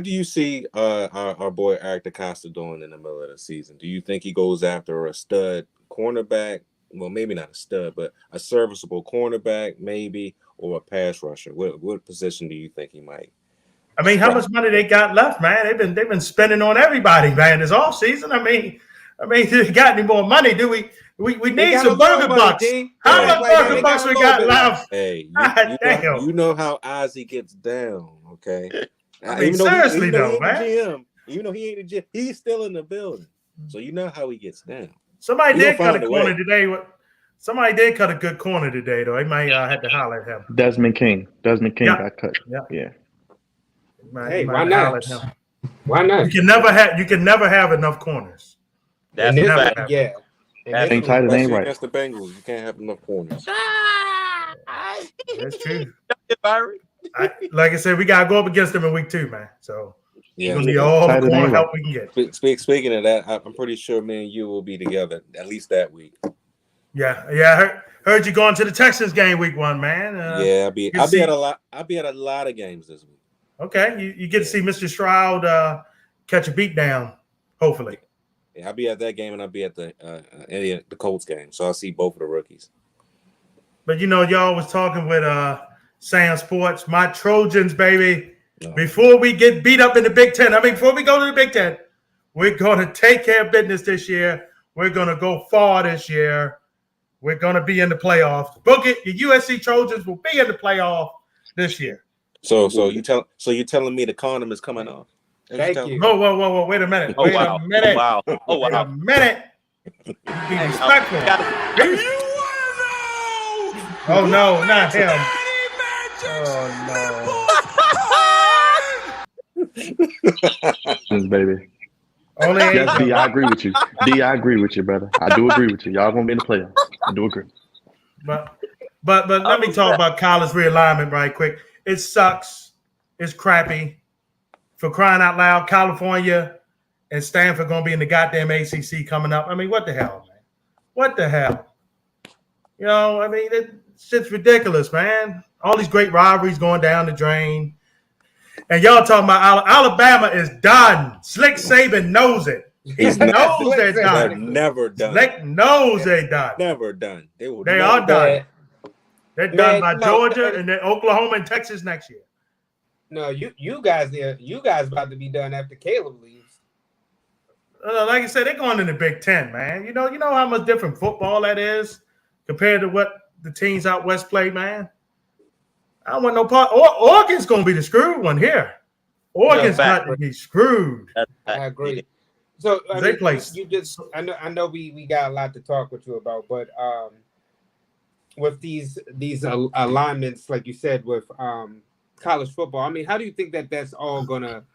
do you see our boy Eric DeCosta doing in the middle of the season? Do you think he goes after a stud cornerback? Well, maybe not a stud, but a serviceable cornerback, maybe, or a pass rusher. What position do you think he might? How much money they got left, man? They've been spending on everybody, man, this offseason. They got any more money? Do we need some burger bucks? How much burger bucks we got left? Hey, you know how Ozzy gets down, okay? Seriously though, man. He ain't a GM. He's still in the building, so you know how he gets down. Somebody did cut a corner today. Somebody did cut a good corner today, though. He might have to holler at him. Desmond King got cut. Yeah. Hey, why not? Why not? You can never have enough corners. That's fact. Yeah. Ain't tight, it ain't right. Against the Bengals, you can't have enough corners. That's true. Like I said, we gotta go up against them in week 2, man. So yeah, we're gonna need all the corner help we can get. Speaking of that, I'm pretty sure me and you will be together at least that week. Yeah. I heard you going to the Texans game week 1, man. I'll be at a lot of games this week. Okay, you get to see Mr. Stroud catch a beat down, hopefully. Yeah, I'll be at that game, and I'll be at the Colts game, so I'll see both of the rookies. But y'all was talking with Sam Sports, my Trojans, baby. No. Before we get beat up in the Big Ten, before we go to the Big Ten, we're going to take care of business this year. We're going to go far this year. We're going to be in the playoffs. Book it. The USC Trojans will be in the playoff this year. So you're telling me the condom is coming off? Thank you. Whoa. Wait a minute. Oh, wow. Minute. Oh, wow. Oh, Wait a wow. minute. Be respectful. Oh, no, not him. This baby. Only Yes, D, I agree with you. D, I agree with you, brother. I do agree with you. Y'all gonna be in the playoffs. I do agree. But let me talk about college realignment right quick. It sucks. It's crappy. For crying out loud, California and Stanford gonna be in the goddamn ACC coming up. I mean, what the hell, man? What the hell? You know, I mean, it's just ridiculous, man. All these great rivalries going down the drain. And y'all talking about Alabama is done. Slick Saban knows it. He knows they're done. They're never done. Slick knows they're done. Never done. They are done. They're done by Georgia and then Oklahoma and Texas next year. No, you guys about to be done after Caleb leaves. Like I said, they're going in the Big Ten, man. You know how much different football that is compared to what the teams out west play, man. I don't want no part. Oregon's going to be the screwed one here. Oregon's got to be screwed. I agree. So they play. I know we got a lot to talk with you about, but with these alignments, like you said, with college football, I mean, how do you think that's all gonna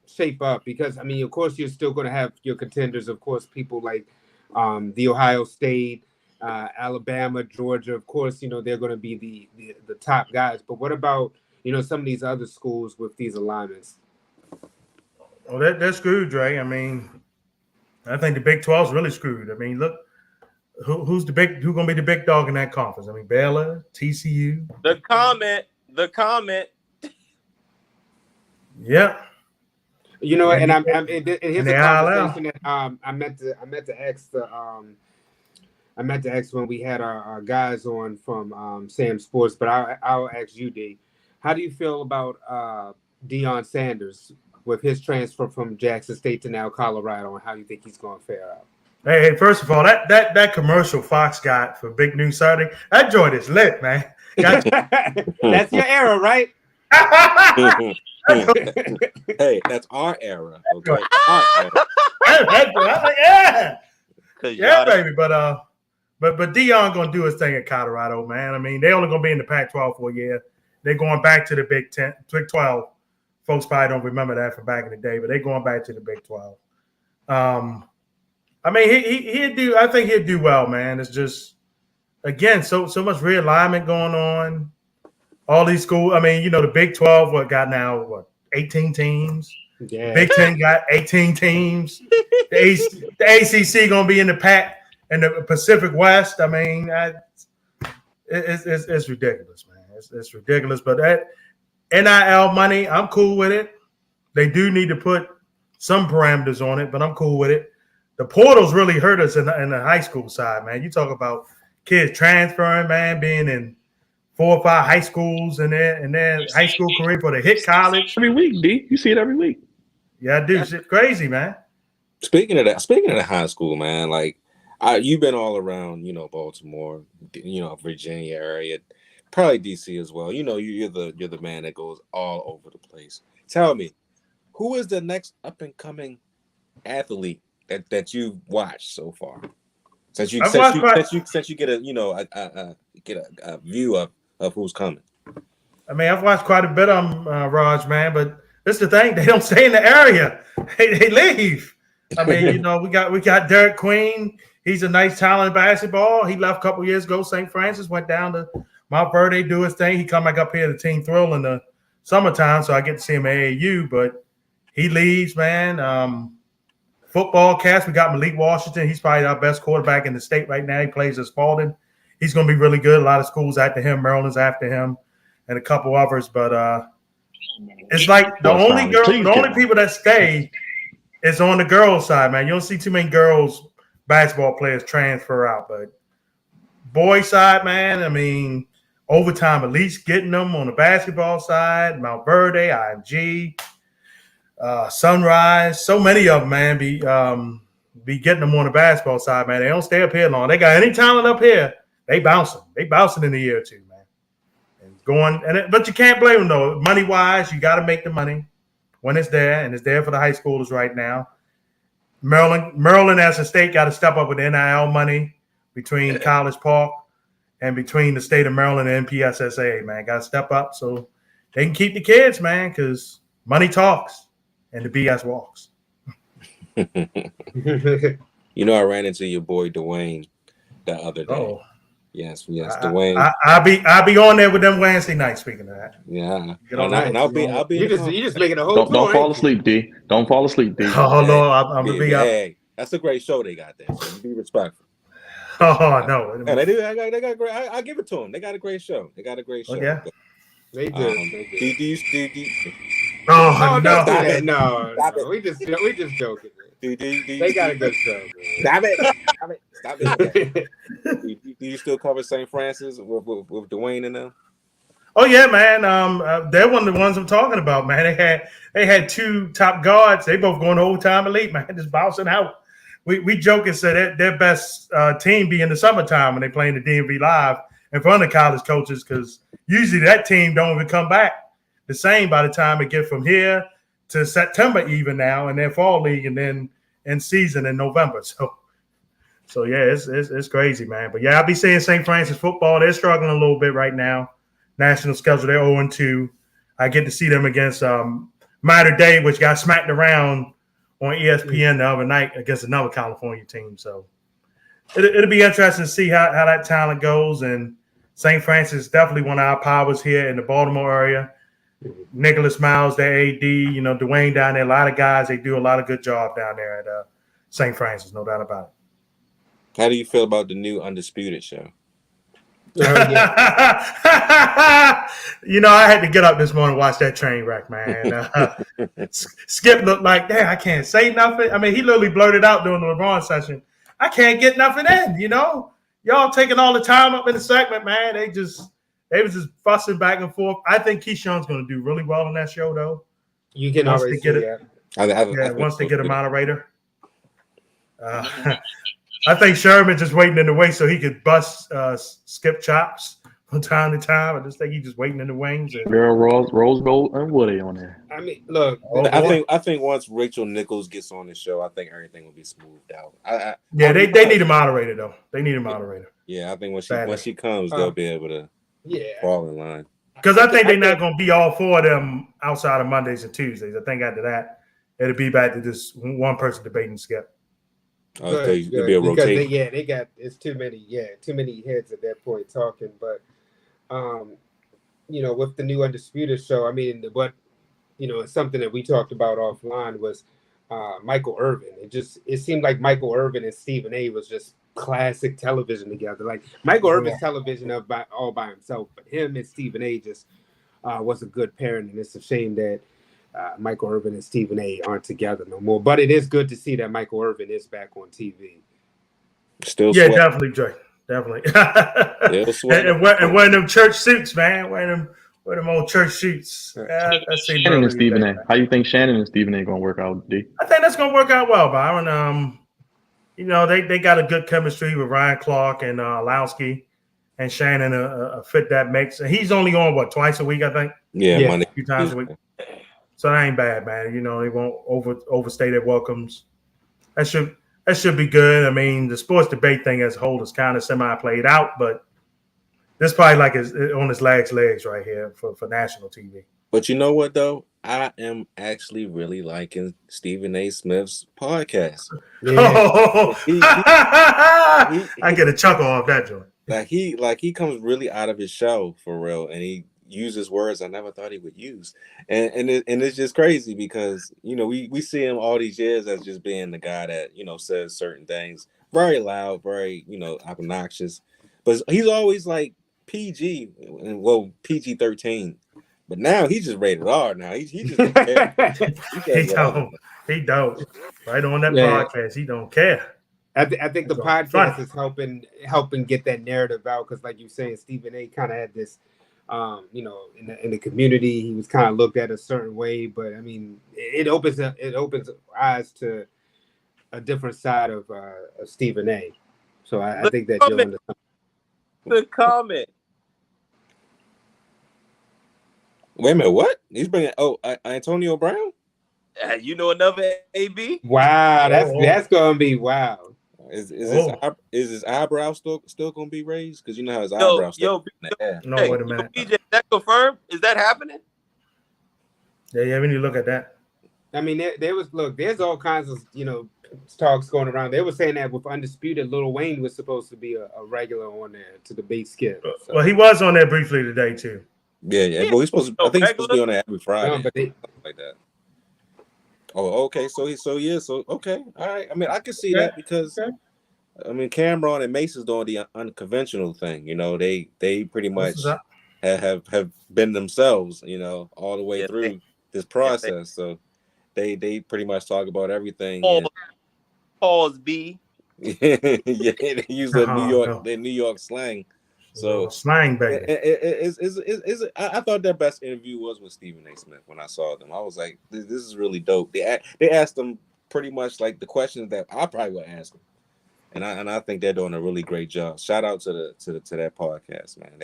shape up? Because I mean, of course, you're still going to have your contenders. Of course, people like the Ohio State. Alabama, Georgia, of course, they're going to be the top guys. But what about, some of these other schools with these alignments? Well, they're screwed, Dre. I mean, I think the Big 12 is really screwed. I mean, look, who's going to be the big dog in that conference? I mean, Baylor, TCU. The comment. Yeah. And here's a conversation that I meant to ask when we had our guys on from Sam Sports, but I'll ask you, D. How do you feel about Deion Sanders with his transfer from Jackson State to now Colorado, and how do you think he's going to fare out? Hey, first of all, that commercial Fox got for Big News Saturday, that joint is lit, man. That's your era, right? Hey, that's our era. Okay? Yeah, baby, But Deion gonna do his thing at Colorado, man. I mean, they only gonna be in the Pac-12 for a year. They're going back to the Big 12. Folks probably don't remember that from back in the day, but they're going back to the Big 12. I mean, he'd do. I think he'd do well, man. It's just, again, so much realignment going on. All these schools. I mean, the Big 12 got now 18 teams. Yeah. Big 10 got 18 teams. The ACC gonna be in the Pac. In the Pacific West, I mean, it's ridiculous, man. It's ridiculous. But that NIL money, I'm cool with it. They do need to put some parameters on it, but I'm cool with it. The portals really hurt us in the high school side, man. You talk about kids transferring, man, being in 4 or 5 high schools and their high school career for the hit college. Every week, D. You see it every week. Yeah, I do. It's crazy, man. Speaking of the high school, man, like, you've been all around, Baltimore, Virginia area, probably DC as well. You're the man that goes all over the place. Tell me, who is the next up and coming athlete that you've watched so far? Since you get a view of who's coming. I mean, I've watched quite a bit of them, Raj, man, but this is the thing, they don't stay in the area. They leave. I mean, we got Derek Queen. He's a nice talent in basketball. He left a couple years ago. St. Francis went down to Mount Verde, do his thing. He come back up here to Team Thrill in the summertime, so I get to see him at AAU. But he leaves, man. Football cast, we got Malik Washington. He's probably our best quarterback in the state right now. He plays at Spalding. He's going to be really good. A lot of schools after him. Maryland's after him, and a couple others. But it's like the only people that stay is on the girls' side, man. You don't see too many girls basketball players transfer out, but boys side, man, I mean, overtime at least getting them on the basketball side, Mount Verde, IMG, Sunrise, so many of them, man. be getting them on the basketball side, man. They don't stay up here long. They got any talent up here, they bouncing. They bouncing in a year or two, man. And but you can't blame them though. Money wise, you got to make the money when it's there, and it's there for the high schoolers right now. Maryland as a state got to step up with NIL money between College Park and between the state of Maryland and NPSSA, man. Got to step up so they can keep the kids, man, because money talks and the BS walks. You know, I ran into your boy Dwayne the other day. Oh. Yes, Dwayne. I'll be on there with them Wednesday night. Speaking of that, yeah, I'll be. You just making a whole. Don't fall asleep, D. Don't fall asleep, D. Oh no, I'm gonna be up. Hey, that's a great show they got there. So you be respectful. Oh no, and they do. They got great. I give it to them. They got a great show. Oh, yeah, they do. Oh no, no, we just joking. They got a good show. Stop it. Do you still cover St. Francis with Dwayne and them? Oh yeah, man. They're one of the ones I'm talking about, man. They had two top guards. They both going to overtime elite, man. Just bouncing out. We joke and say that their best team be in the summertime when they playing the DMV live in front of college coaches, because usually that team don't even come back the same by the time it get from here to September even now, and then fall league, and then in season in November. So yeah, it's crazy, man. But yeah, I'll be seeing St. Francis football. They're struggling a little bit right now. National schedule, they're 0-2. I get to see them against Mater Dei, which got smacked around on ESPN the other night against another California team. So it'll be interesting to see how that talent goes. And St. Francis is definitely one of our powers here in the Baltimore area. Nicholas Miles, their AD, Dwayne down there, a lot of guys, they do a lot of good job down there at St. Francis, no doubt about it. How do you feel about the new Undisputed show? I had to get up this morning and watch that train wreck, man. Skip looked like, damn, I can't say nothing. I mean, he literally blurted out during the LeBron session, I can't get nothing in, Y'all taking all the time up in the segment, man. They was just fussing back and forth. I think Keyshawn's going to do really well on that show, though. You can already see it. Once they get a moderator. I think Sherman just waiting in the way so he could bust Skip chops from time to time. I just think he's just waiting in the wings. Rose Gold and Woody on there. I mean, look. I think once Rachel Nichols gets on the show, I think everything will be smoothed out. They need a moderator though. They need a moderator. Yeah, I think when she comes, they'll be able to fall in line. Because I think they're not going to be all four of them outside of Mondays and Tuesdays. I think after that, it'll be back to just one person debating Skip. It'll be a rotation. They got too many heads at that point talking. But with the new Undisputed show, I mean, it's something that we talked about offline was Michael Irvin. It seemed like Michael Irvin and Stephen A was just classic television together. Like Michael Irvin's television all by himself, but him and Stephen A just was a good pairing, and it's a shame that Michael Irvin and Stephen A aren't together no more. But it is good to see that Michael Irvin is back on TV. Still, definitely, Dre. Definitely. and wearing them church suits, man. Wearing them old church suits. Shannon and Stephen A. How you think Shannon and Stephen A gonna work out, D? I think that's gonna work out well, Byron. They got a good chemistry with Ryan Clark and Lowski, and Shannon fit that mix. And he's only on twice a week, I think. Yeah, Monday, a few times a week. So that ain't bad, man. They won't overstay their welcomes. That should be good. I mean, the sports debate thing as a whole is kind of semi-played out, but this probably is on his legs right here for national TV. But you know what, though? I am actually really liking Stephen A. Smith's podcast. Yeah. I get a chuckle off that joint. He comes really out of his shell for real, and he uses words I never thought he would use, and it's just crazy because we see him all these years as just being the guy that says certain things very loud, very obnoxious, but he's always like PG and PG-13. But now he's just rated R. Now he just don't care. He don't. Right on that podcast, he don't care. I think the podcast is helping get that narrative out because, like you saying, Stephen A. kind of had this, in the community, he was kind of looked at a certain way. But I mean, it opens eyes to a different side of Stephen A. So I think that you'll understand. The comment. Wait a minute, what? He's bringing Antonio Brown? You know another AB? Wow, that's gonna be wow. Is his eyebrow still gonna be raised? Because you know how his eyebrows still in the air. No, wait a minute. BJ, is that confirmed? Is that happening? Yeah, we need to look at that. I mean, there's all kinds of talks going around. They were saying that with Undisputed, Lil Wayne was supposed to be a regular on there to debate Skip. So. Well, he was on there briefly today too. Yeah. But he's supposed to. I think he's supposed to be on there every Friday. No, but something like that. Oh, okay. So okay. All right. I mean, I can see that because I mean, Cameron and Mace is doing the unconventional thing. They pretty much have been themselves. All the way through this process. So they pretty much talk about everything. Pause B. Yeah, they use their New York slang. So slang, baby. I thought their best interview was with Stephen A. Smith when I saw them. I was like, this is really dope. They asked them pretty much like the questions that I probably would ask them, and I think they're doing a really great job. Shout out to that podcast, man.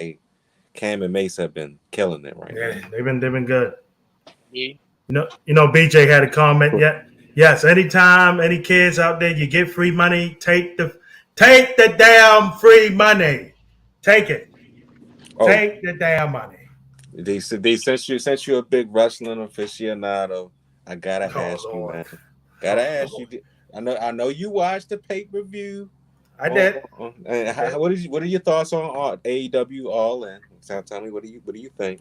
Cam and Mace have been killing it right now. They've been good. You know, BJ had a comment yet. Yes, anytime any kids out there, you get free money, take the damn free money. Take it. Take the damn money. They sent you a big wrestling aficionado. I gotta ask you, man. Gotta ask you. I know you watched the pay-per-view. I did. What are your thoughts on AEW All In? Tell me what do you think?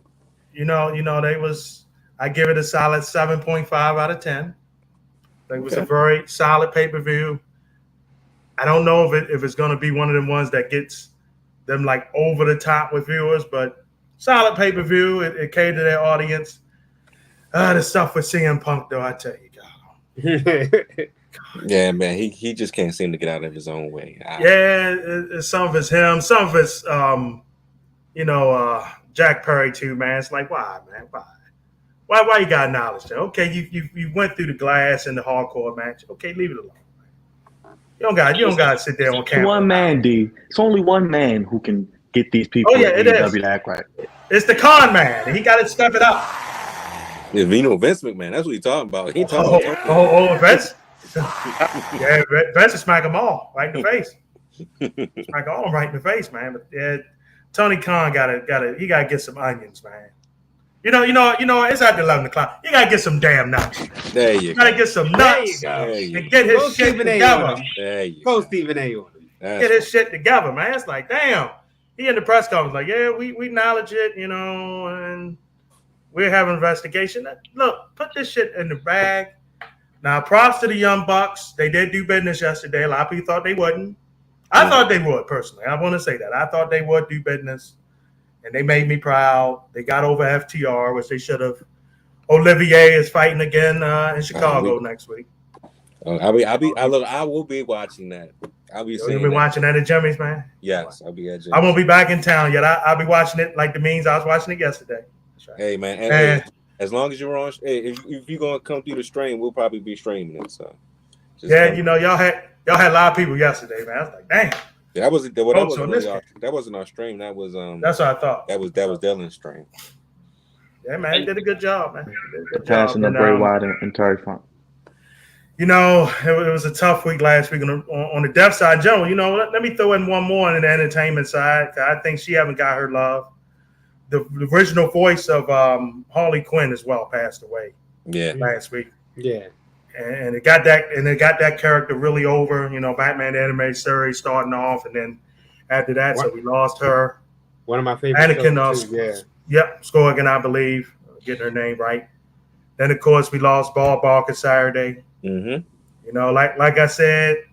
I give it a solid 7.5 out of 10. I think it was a very solid pay-per-view. I don't know if it's going to be one of them ones that gets them like over the top with viewers, but solid pay-per-view. It catered to their audience. The stuff with CM Punk, though, I tell you, God. Yeah, man, he just can't seem to get out of his own way. Some of it's him, some of it's Jack Perry too, man. It's like, why, man? Why you got knowledge there? Okay, you went through the glass in the hardcore match. Okay, leave it alone. You don't got to sit there on camera. One man, D. It's only one man who can get these people in AEW to act right. It's the con man. He got to step it up. Yeah, Vince McMahon. That's what he's talking about. Vince. Yeah, Vince will smack them all right in the face. Smack all them right in the face, man. But Tony Khan gotta get some onions, man. You know, it's after 11 o'clock. You gotta get some damn nuts. There you gotta get some nuts and get his shit together. Go Stephen A. on him. Get his shit together, man. It's like, damn. He in the press conference like, yeah, we acknowledge it, and we're having an investigation. Look, put this shit in the bag. Now, props to the Young Bucks. They did do business yesterday. A lot of people thought they wouldn't. I thought they would, personally. I want to say that. I thought they would do business. And they made me proud. They got over FTR, which they should have. Olivier is fighting again in Chicago next week. I will be watching that. I'll be seeing. You'll be watching that at Jimmy's, man. Yes, I'll be at Jimmy's. I won't be back in town yet. I'll be watching it like the means I was watching it yesterday. That's right. Hey, man. And as long as you're on, if you're gonna come through the stream, we'll probably be streaming it. So. Y'all had a lot of people yesterday, man. I was like, damn. That wasn't our stream. That was That's what I thought. That was Dylan's stream. Yeah, man, he did a good job, man. Passing the Bray Wyatt and Terry Funk. It was a tough week last week on the deaf side in general. Let me throw in one more on the entertainment side. I think she haven't got her love. The original voice of Harley Quinn as well passed away. Yeah, last week. Yeah. And it got that character really over, Batman the animated series starting off, and then after that, so we lost her. One of my favorite Anakin, Scorgan, I believe, getting her name right. Then of course we lost Ball Barker Saturday. Mm-hmm. Like I said,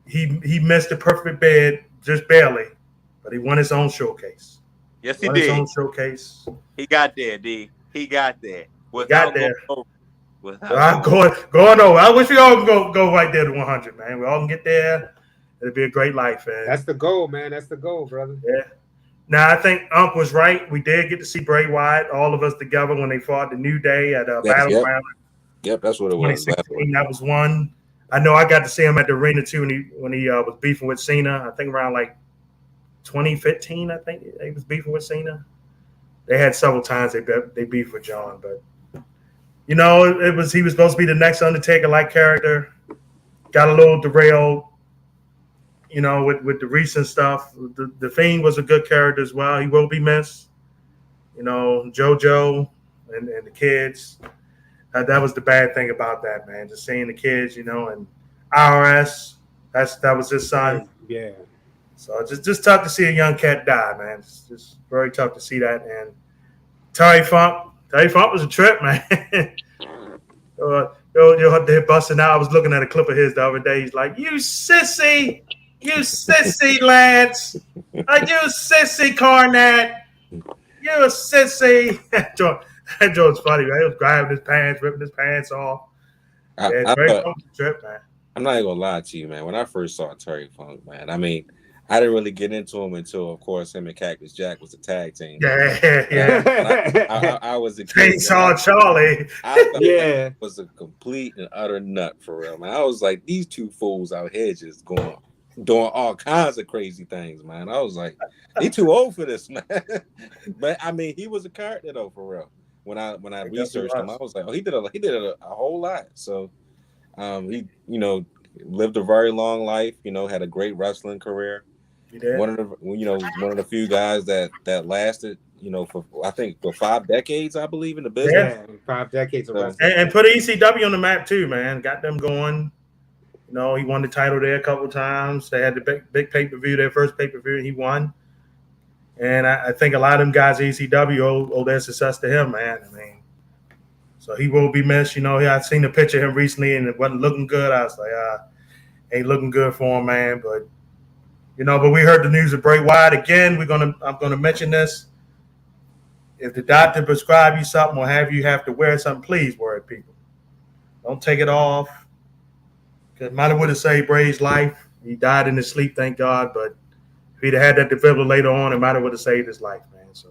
he missed the perfect bid just barely, but he won his own showcase. Yes, he did. His own showcase. He got there, D. He got there. Going over. I wish we all can go right there to 100, man. We all can get there. It'll be a great life, man. That's the goal, man. That's the goal, brother. Yeah. Now, I think Ump was right. We did get to see Bray Wyatt, all of us together when they fought the New Day at Battleground. Yep, that's what it was. 2016, that was one. I know I got to see him at the arena too when he was beefing with Cena. I think around like 2015. I think he was beefing with Cena. They had several times they beefed with John, but he was supposed to be the next Undertaker-like character. Got a little derailed, with the recent stuff. The Fiend was a good character as well. He will be missed. JoJo and the kids. That was the bad thing about that, man. Just seeing the kids, and IRS. That was his son. Yeah. So just tough to see a young cat die, man. It's just very tough to see that. And Terry Funk was a trip, man. They're busting out. I was looking at a clip of his the other day. He's like, "You sissy, Lance. You sissy, Cornette. You a sissy." That joke's funny, man. He was grabbing his pants, ripping his pants off. Trip, man. I'm not even gonna lie to you, man. When I first saw Terry Funk, man, I mean, I didn't really get into him until, of course, him and Cactus Jack was a tag team. Yeah. I was a kid. Chainsaw Charlie. I was a complete and utter nut for real, man. I was like, these two fools out here just doing all kinds of crazy things, man. I was like, he too old for this, man. But I mean, he was a character though, for real. When I researched him, I was like, oh, he did a whole lot. So, he lived a very long life. Had a great wrestling career. He did. One of the few guys that lasted. For I think for 5 decades, I believe, in the business. Yeah, 5 decades of wrestling. And put ECW on the map too, man. Got them going. He won the title there a couple of times. They had the big pay-per-view, their first pay-per-view, and he won. And I think a lot of them guys at ECW owe their success to him, man. I mean, so he will be missed. I've seen a picture of him recently, and it wasn't looking good. I was like, ain't looking good for him, man. But but we heard the news of Bray Wyatt again. I'm gonna mention this. If the doctor prescribe you something or have you have to wear something, please wear it, people. Don't take it off. Because might have would have saved Bray's life. He died in his sleep, thank God. But if he'd have had that defibrillator on, it might have would have saved his life, man. So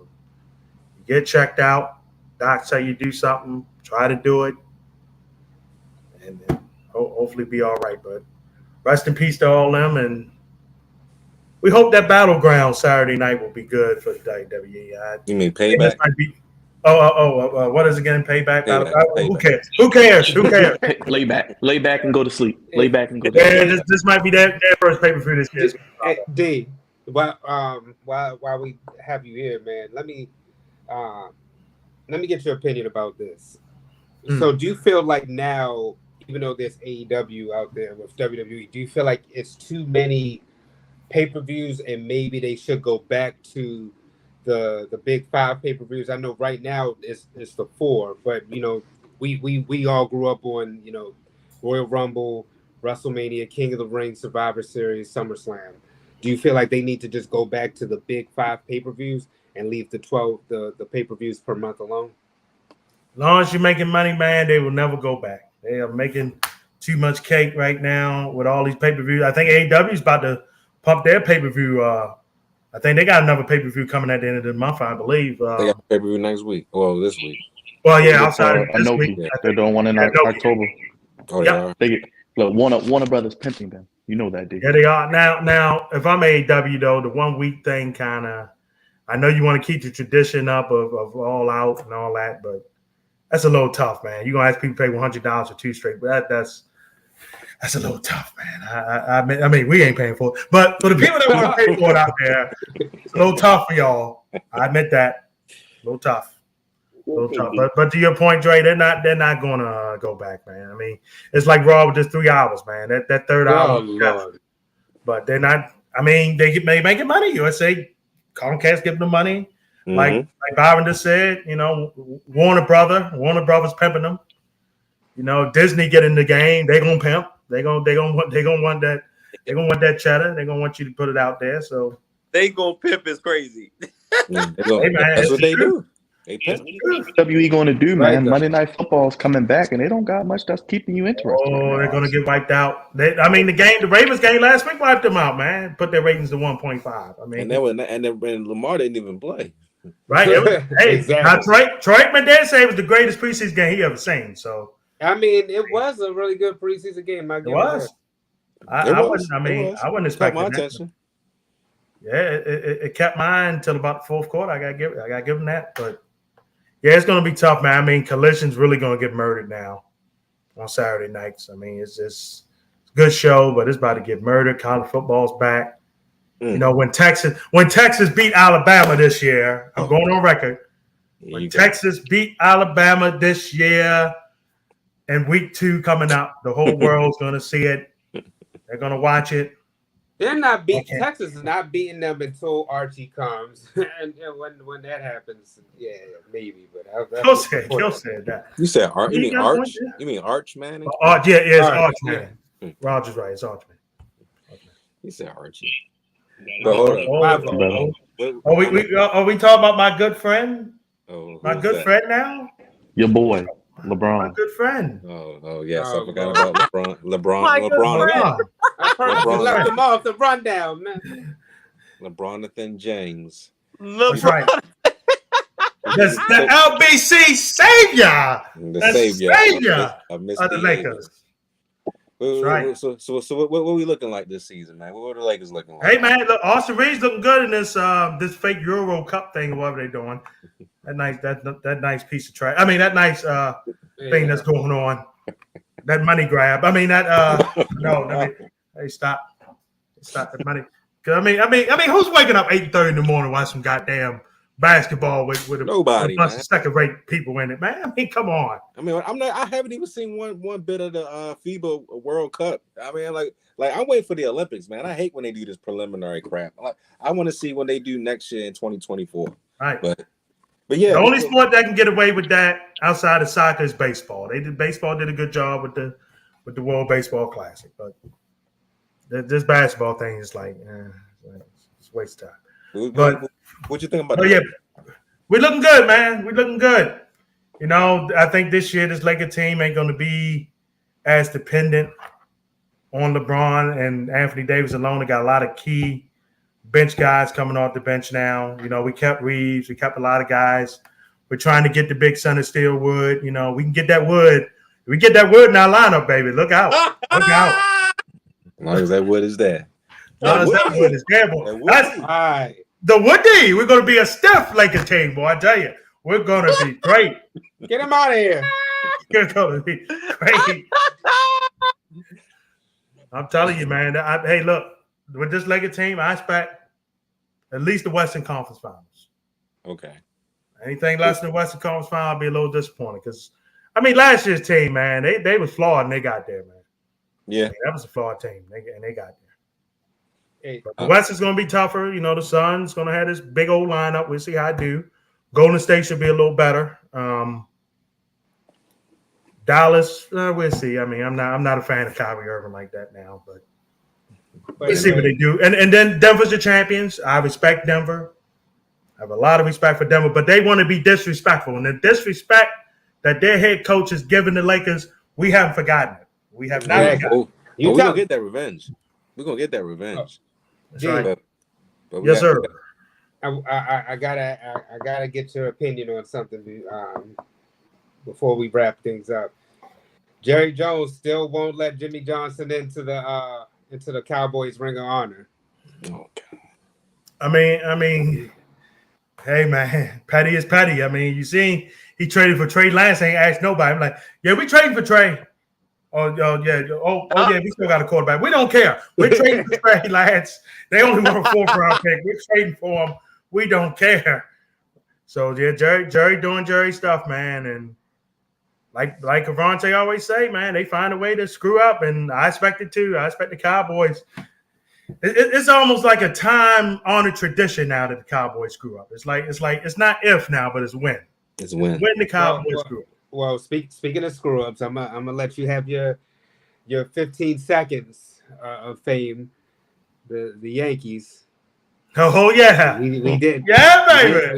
you get checked out. Doc say you do something, try to do it, and hopefully be all right. But rest in peace to all them, and we hope that Battleground Saturday night will be good for the WWE. You mean Payback? What is it again? Payback? Payback. Who cares? Lay back and go to sleep. Lay back and go to sleep. Yeah, this might be their first pay-per-view this year. D, while we have you here, man, let me get your opinion about this. So do you feel like now, even though there's AEW out there with WWE, do you feel like it's too many pay-per-views and maybe they should go back to the big 5 pay-per-views? I know right now it's the 4, but we all grew up on Royal Rumble, WrestleMania, King of the Ring, Survivor Series, SummerSlam. Do you feel like they need to just go back to the big 5 pay-per-views and leave the 12 the pay-per-views per month alone? As long as you're making money, man, they will never go back. They are making too much cake right now with all these pay-per-views. I think AEW is about to pump their pay-per-view. I think they got another pay-per-view coming at the end of the month, I believe. They got a pay-per-view next week. Well, this week. Well, yeah, outside of this week. They're doing one in October. Oh, yeah. They get Warner Brothers pimping them. You know that, dude. Yeah, they are. Now, if I'm AEW, though, the 1 week thing kind of, I know you want to keep the tradition up of All Out and all that, but that's a little tough, man. You're going to ask people to pay $100 for 2 straight, but that's a little tough, man. I mean, we ain't paying for it, but for the people that want to pay for it out there, it's a little tough for y'all. I admit that. A little tough. But to your point, Dre, they're not going to go back, man. I mean, it's like Raw with just 3 hours, man. That third hour. But they're not. I mean, they making money. USA, Comcast giving them money. Mm-hmm. Like Byron just said, Warner Brothers pimping them. Disney get in the game. They gonna pimp. They gonna want that. They gonna want that cheddar. They gonna want you to put it out there. So they gonna pimp is crazy. That's what they do. They pimp. WWE going to do, man. Monday Night Football is coming back, and they don't got much that's keeping you interested. Oh, they're gonna get wiped out. The Ravens game last week wiped them out, man. Put their ratings to 1.5. I mean, and Lamar didn't even play. Right? Hey, exactly. Troy McDaniel said it was the greatest preseason game he ever seen. So I mean, it was a really good preseason game. It was. I wasn't expecting my that. attention. Yeah, it kept mine until about the fourth quarter. I gotta give them that. But yeah, it's gonna be tough, man. I mean, Collision's really gonna get murdered now on Saturday nights. I mean, it's just a good show, but it's about to get murdered. College football's back. You know, when Texas beat Alabama this year, I'm going on record. When Texas beat Alabama this year, and week 2 coming up, the whole world's gonna see it. They're gonna watch it. They're not beating Texas is not beating them until Archie comes, and when that happens, yeah, maybe. But Kill said that. You said Arch? You mean Arch? You mean Arch Manning? It's Arch Manning. Roger's right. It's Arch Manning. You said Archie. But hold on. Are we talking about my good friend? My good friend now? Your boy, LeBron. My good friend. Oh yes, I forgot about LeBron. I left him off the rundown, man. LeBronathan James. That's right. The LBC savior. The savior of the Lakers. That's right. So what are we looking like this season, man? What are the Lakers looking like? Hey, man, look, Austin Reeves looking good in this fake Euro Cup thing, whatever they're doing. That nice piece of trash. I mean, that nice thing that's going on. That money grab. I mean, hey, stop the money. I mean, who's waking up 8:30 in the morning watching some goddamn basketball with a bunch of second-rate people in it, man? I mean, come on. I mean, I haven't even seen one bit of the FIBA World Cup. I mean, like I'm waiting for the Olympics, man. I hate when they do this preliminary crap. I want to see when they do next year in 2024. Right. But yeah, the only sport that can get away with that outside of soccer is baseball. Baseball did a good job with the World Baseball Classic, but this basketball thing is like it's a waste of time. But what you think about? Yeah, we're looking good, man. We're looking good. You know, I think this year this Lakers team ain't going to be as dependent on LeBron and Anthony Davis alone. They got a lot of key bench guys coming off the bench now. You know, we kept Reeves. We kept a lot of guys. We're trying to get the big son of steel Wood. You know, we can get that Wood. We get that Wood in our lineup, baby. Look out. Look out. As long as that Wood is there. That Wood is there, boy. That's all right. The Woody. We're going to be a stiff Lakers team, boy. I tell you. We're going to be great. Get him out of here. We're going to be great. I'm telling you, man. Hey, look. With this Lakers team, I expect at least the Western Conference Finals. Okay. Anything less than the Western Conference Final, I'll be a little disappointed. Because, I mean, last year's team, man, they was flawed and they got there, man. Yeah. That was a flawed team. They got there. Hey, the West is going to be tougher. You know, the Suns going to have this big old lineup. We'll see how I do. Golden State should be a little better. Dallas, we'll see. I mean, I'm not a fan of Kyrie Irving like that now, but we'll see what they do. And then Denver's the champions. I respect Denver. I have a lot of respect for Denver, but they want to be disrespectful. And the disrespect that their head coach is giving the Lakers, we haven't forgotten it. We have not forgotten it. We're going to get that revenge. We're going to get that revenge. That's right. But yes, sir. I gotta get your opinion on something before we wrap things up. Jerry Jones still won't let Jimmy Johnson into the Cowboys Ring of Honor. Oh God. I mean, hey man, petty is petty. I mean, you seen he traded for Trey Lance, ain't asked nobody. I'm like, yeah, we trading for Trey. Oh yeah, we still got a quarterback. We don't care. We're trading for Trey Lance. They only want a 4th round pick. We're trading for him. We don't care. So yeah, Jerry doing Jerry stuff, man. And like Avante always say, man, they find a way to screw up, and I expect it too. I expect the Cowboys. It's almost like a time-honored tradition now that the Cowboys screw up. It's not if now, but it's when. It's when. When the Cowboys screw up. Well, speaking of screw ups, I'm gonna let you have your 15 seconds of fame. The Yankees. Oh yeah, we did. Yeah, baby.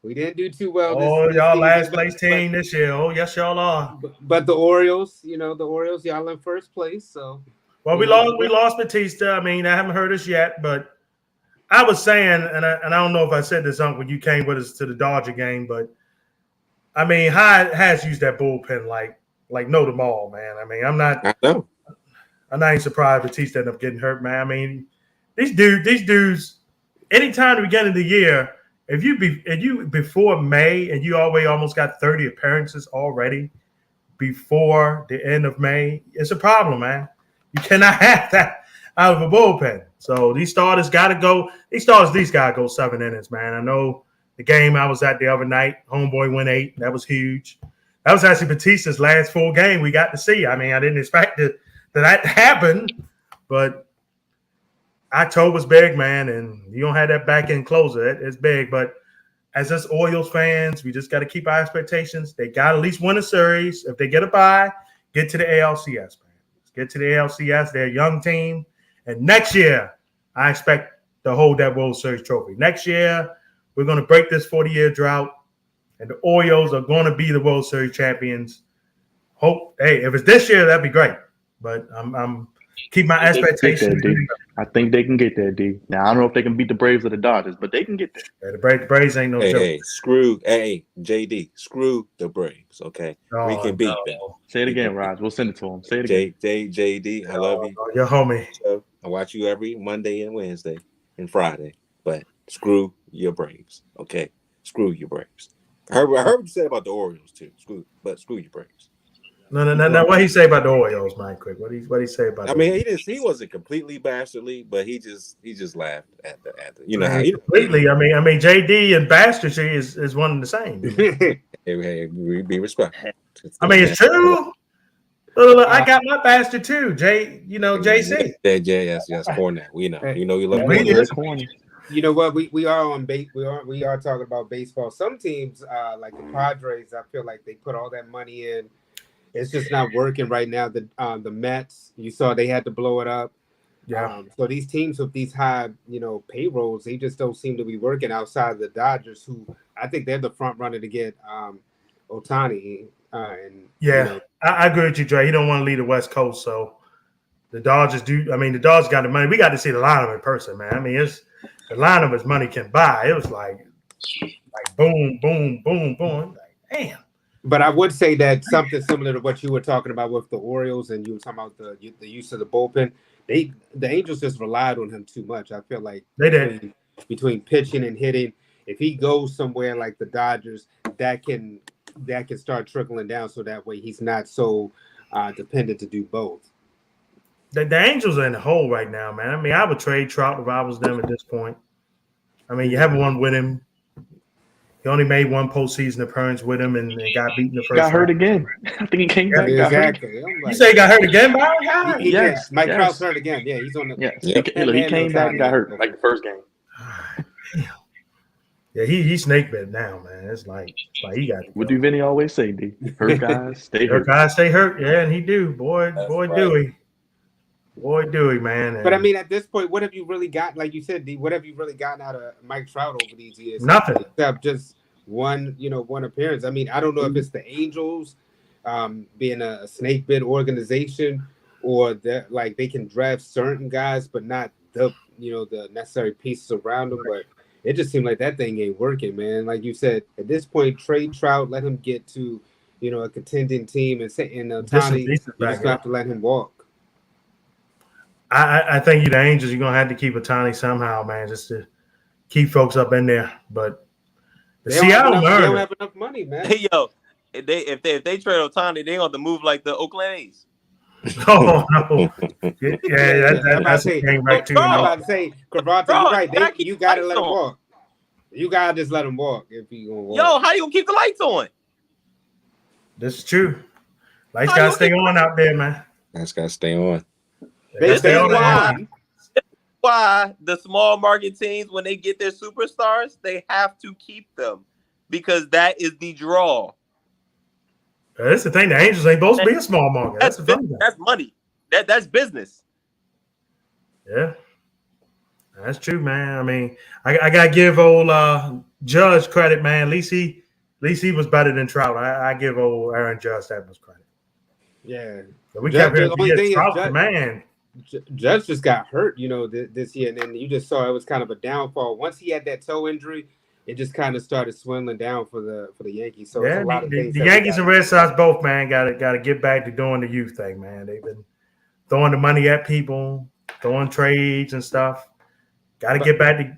We didn't do too well. This y'all last place team this year. Oh yes, y'all are. But the Orioles, y'all in first place. So well, we lost Bautista. I mean, I haven't heard this yet, but I was saying, and I don't know if I said this when you came with us to the Dodger game, but I mean, Hyde has used that bullpen like know them all, man. I mean, I'm not even surprised Bautista ended up getting hurt, man. I mean, these dudes, anytime at the beginning of the year, if you before May and you always almost got 30 appearances already before the end of May, it's a problem, man. You cannot have that out of a bullpen. So these starters got to go. These got to go 7 innings, man. I know the game I was at the other night, homeboy went 8. That was huge. That was actually Bautista's last full game we got to see. I mean, I didn't expect that happened, but October's big, man, and you don't have that back end closer. It's big, but as us Orioles fans, we just got to keep our expectations. They got to at least win a series. If they get a bye, get to the ALCS, man. Get to the ALCS. They're a young team. And next year, I expect to hold that World Series trophy. Next year, we're going to break this 40-year drought, and the Orioles are going to be the World Series champions. Hey, if it's this year, that'd be great. But I'm keep my expectations. I think they can get there, D. Now, I don't know if they can beat the Braves or the Dodgers, but they can get there. Yeah, the Braves ain't no joke. JD, screw the Braves, okay? We can beat them. Say it again, Raj. We'll send it to him. Say it again. JD, I love you. Your homie. I watch you every Monday and Wednesday and Friday, but screw your Braves, okay? Screw your Braves. I heard what you said about the Orioles, too. Screw your Braves. No. What he say about the Orioles, Mike? Quick. What he say about? I mean, he wasn't completely bastardly, but he just laughed at the completely. I mean, JD and bastardry is one and the same. Hey, we be respectful. I mean, it's true. Look, I got my bastard too, JC. Yes, corner. We know. You know you love corner. You know what? We are on base. We are talking about baseball. Some teams, like the Padres, I feel like they put all that money in. It's just not working right now. The Mets, you saw they had to blow it up. Yeah. So these teams with these high, payrolls, they just don't seem to be working outside of the Dodgers, who I think they're the front runner to get Ohtani. I agree with you, Dre. He don't want to leave the West Coast, so the Dodgers do. I mean, the Dodgers got the money. We got to see the lineup in person, man. I mean, it's the lineup as money can buy. It was like boom, boom, boom, boom. Like, damn. But I would say that something similar to what you were talking about with the Orioles, and you were talking about the use of the bullpen. The Angels just relied on him too much. I feel like they did between pitching and hitting. If he goes somewhere like the Dodgers, that can start trickling down, so that way he's not so dependent to do both. The Angels are in the hole right now, man. I mean, I would trade Trout if I was them at this point. I mean, you haven't won with him. He only made one postseason appearance with him and got beaten the first. Got hurt again. I think he came back. Exactly. You say he got hurt again, Byron? Yes. Mike Trout's hurt again. Yeah, he's on the. Yes. He came back and got hurt like the first game. Yeah, he snake bit now, man. It's like he got. What do Vinny always say, D? Hurt guys stay hurt. Hurt guys stay hurt. Yeah, and he do. Boy, Dewey. Boy, Dewey, man. But I mean, at this point, what have you really got? Like you said, D, what have you really gotten out of Mike Trout over these years? Nothing. Except just one appearance. I mean, I don't know if it's the Angels being a snake bit organization, or that like they can draft certain guys, but not the necessary pieces around them. But it just seemed like that thing ain't working, man. Like you said, at this point, trade Trout, let him get to a contending team, and Ohtani, you just have to let him walk. I think the Angels, you're gonna have to keep Ohtani somehow, man, just to keep folks up in there. But they don't have enough money, man. Hey, yo, if they trade Ohtani, they gonna have to move like the Oakland A's. Oh no! That's the thing, right? Too. I'm about to say, Cabrera, you're right. You gotta let him walk. You gotta just let him walk if he gonna walk. Yo, how you gonna keep the lights on? This is true. Lights gotta stay on out there, man. Lights gotta stay on. That's why the small market teams, when they get their superstars, they have to keep them because that is the draw. That's the thing. The Angels ain't supposed to be a small market. That's money. That's business. Yeah, that's true, man. I mean, I gotta give old Judge credit, man. At least he was better than Trout. I give old Aaron Judge that much credit. Yeah, but we kept hearing Trout, man. Judge just got hurt, this year, and then you just saw it was kind of a downfall. Once he had that toe injury, it just kind of started swindling down for the Yankees. So it's Yeah, a lot of the things. Yankees and Red Sox both, man, gotta get back to doing the youth thing, man. They've been throwing the money at people, throwing trades and stuff. Got to get back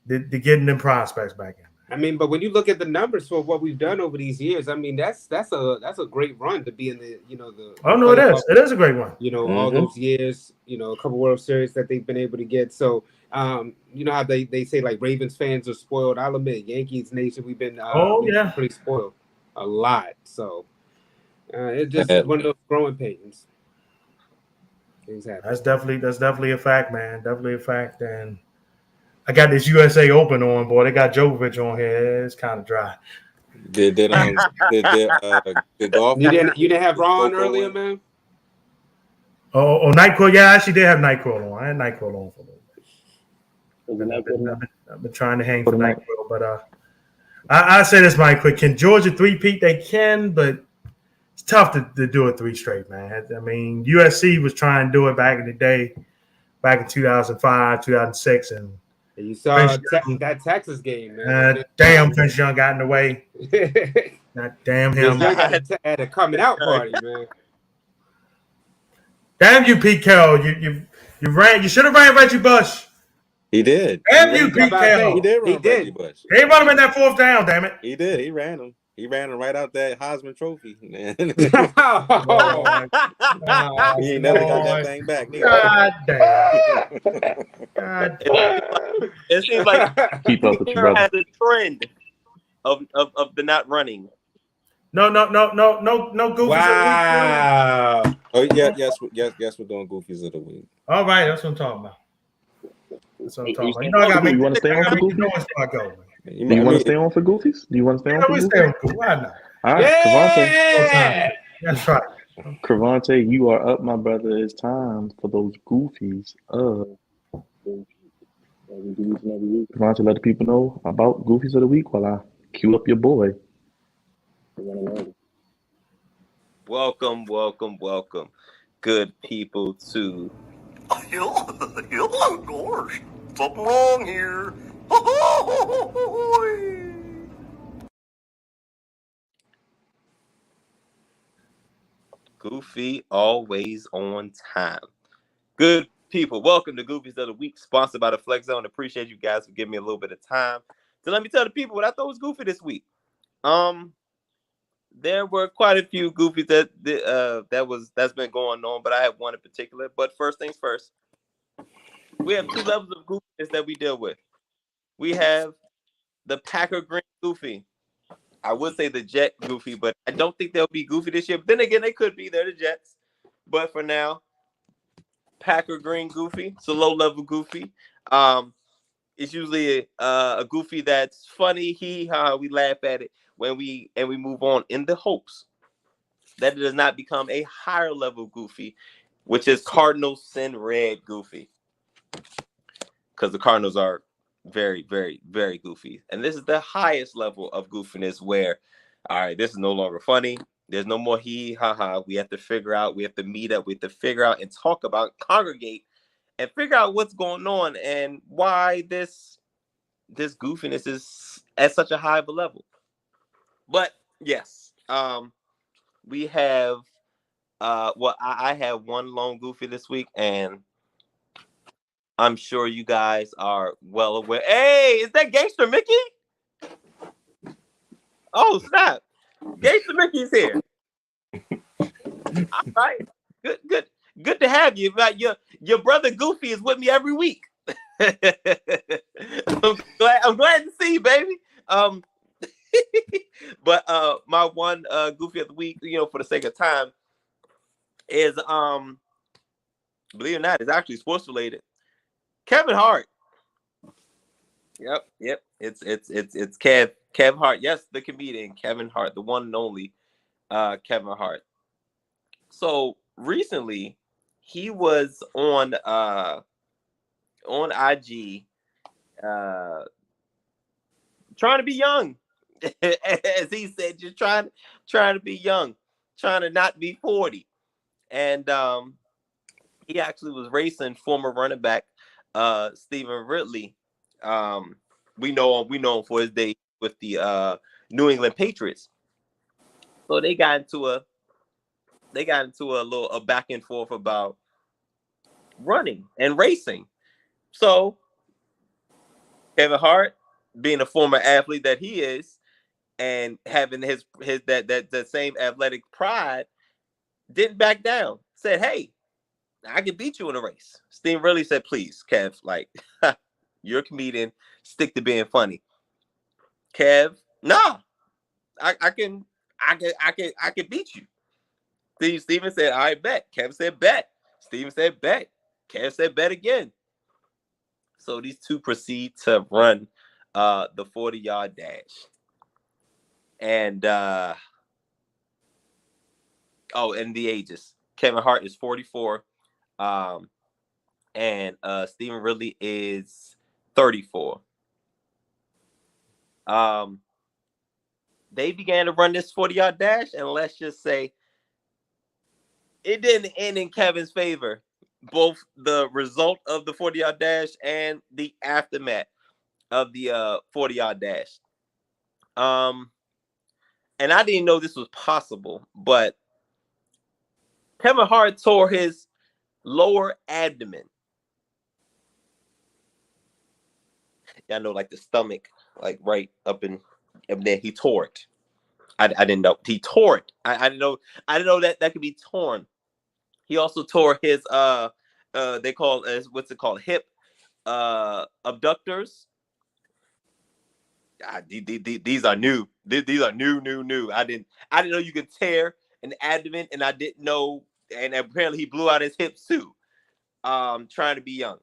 to getting them prospects back in. I mean, but when you look at the numbers for what we've done over these years, I mean, that's a great run to be in the the. Oh no, it is. It is a great one. All those years, a couple World Series that they've been able to get. So, you know how they say like Ravens fans are spoiled. I'll admit, Yankees Nation, we've been pretty spoiled a lot. So, it's just one of those growing pains. Things happen. That's definitely a fact, man. Definitely a fact. And I got this USA Open on, boy. They got Djokovic on here. It's kind of dry. Did golf? You didn't have Ron earlier, man. Oh, NyQuil. Yeah, I actually did have NyQuil on. I had NyQuil on for a little bit. I've been trying to hang for NyQuil, but I say this, Mike, quick. Can Georgia three-peat? They can, but it's tough to do it three straight, man. I mean, USC was trying to do it back in the day, back in 2005, 2006, and you saw that Texas game, man. Damn, Prince Young got in the way. Damn him. At a coming out party, man. Damn you, Pete Carroll. You ran. You should have ran Reggie Bush. He did. Damn you, Pete Carroll. He did run Reggie Bush. He run him in that fourth down, damn it. He did. He ran him. He ran him right out that Heisman Trophy, man. He ain't never got that thing back. God damn. God damn. It seems like keep up with you, brother. Has a trend of the not running. No goofies. Wow. Oh yes, we're doing goofies of the week. All right, that's what I'm talking about. You know I got you want to stay on for goofies? Do you want to stay on for goofies? Do you want to stay on for goofies? Why not? All right, Cravante. That's right. Cravante, you are up, my brother. It's time for those goofies of Cravante, let the people know about goofies of the week while I cue up your boy. Welcome, good people to. Gosh, something wrong here. Goofy, always on time. Good people, welcome to Goofies of the Week, sponsored by the Flex Zone. Appreciate you guys for giving me a little bit of time to let me tell the people what I thought was goofy this week. There were quite a few goofies that's been going on, but I have one in particular. But first things first, we have two levels of goofiness that we deal with. We have the Packer Green Goofy. I would say the Jet Goofy, but I don't think they'll be goofy this year. But then again, they could be. They're the Jets. But for now, Packer Green Goofy. It's a low-level Goofy. It's usually a Goofy that's funny. We laugh at it when we move on in the hopes that it does not become a higher-level Goofy, which is Cardinals Send Red Goofy. Because the Cardinals are very, very, very goofy. And this is the highest level of goofiness where, all right, this is no longer funny. There's no more ha. We have to figure out, we have to meet up, we have to figure out and talk about, congregate, and figure out what's going on and why this goofiness is at such a high of a level. But yes, we have I have one lone goofy this week, and I'm sure you guys are well aware. Hey, is that Gangster Mickey? Oh, snap. Gangster Mickey's here. All right. Good to have you. Your brother Goofy is with me every week. I'm glad to see you, baby. But my one Goofy of the week, for the sake of time, is believe it or not, it's actually sports related. Kevin Hart. Yep. It's Kev Hart. Yes, the comedian Kevin Hart, the one and only Kevin Hart. So recently, he was on IG, trying to be young, as he said, just trying to be young, trying to not be 40, and he actually was racing former running back Stephen Ridley we know him for his day with the New England Patriots. So they got into a little back and forth about running and racing. So Kevin Hart, being a former athlete that he is, and having his that same athletic pride, didn't back down. Said, "Hey, I can beat you in a race." Steve really said, "Please, Kev, like you're a comedian. Stick to being funny." Kev, nah, I can beat you. Steven said, "I bet." Kev said, "Bet." Steven said, "Bet." Kev said, "Bet again." So these two proceed to run the 40-yard dash. And and the ages. Kevin Hart is 44. And Steven Ridley is 34. They began to run this 40-yard dash, and let's just say it didn't end in Kevin's favor. Both the result of the 40-yard dash and the aftermath of the 40-yard dash. And I didn't know this was possible, but Kevin Hart tore his lower abdomen. Yeah, I know, like the stomach, like right up there. He tore it. I didn't know he tore it. I didn't know. I didn't know that could be torn. He also tore his they call what's it called, hip abductors. These are new. These are new. I didn't know you could tear an abdomen, and I didn't know. And apparently he blew out his hips too. Trying to be young.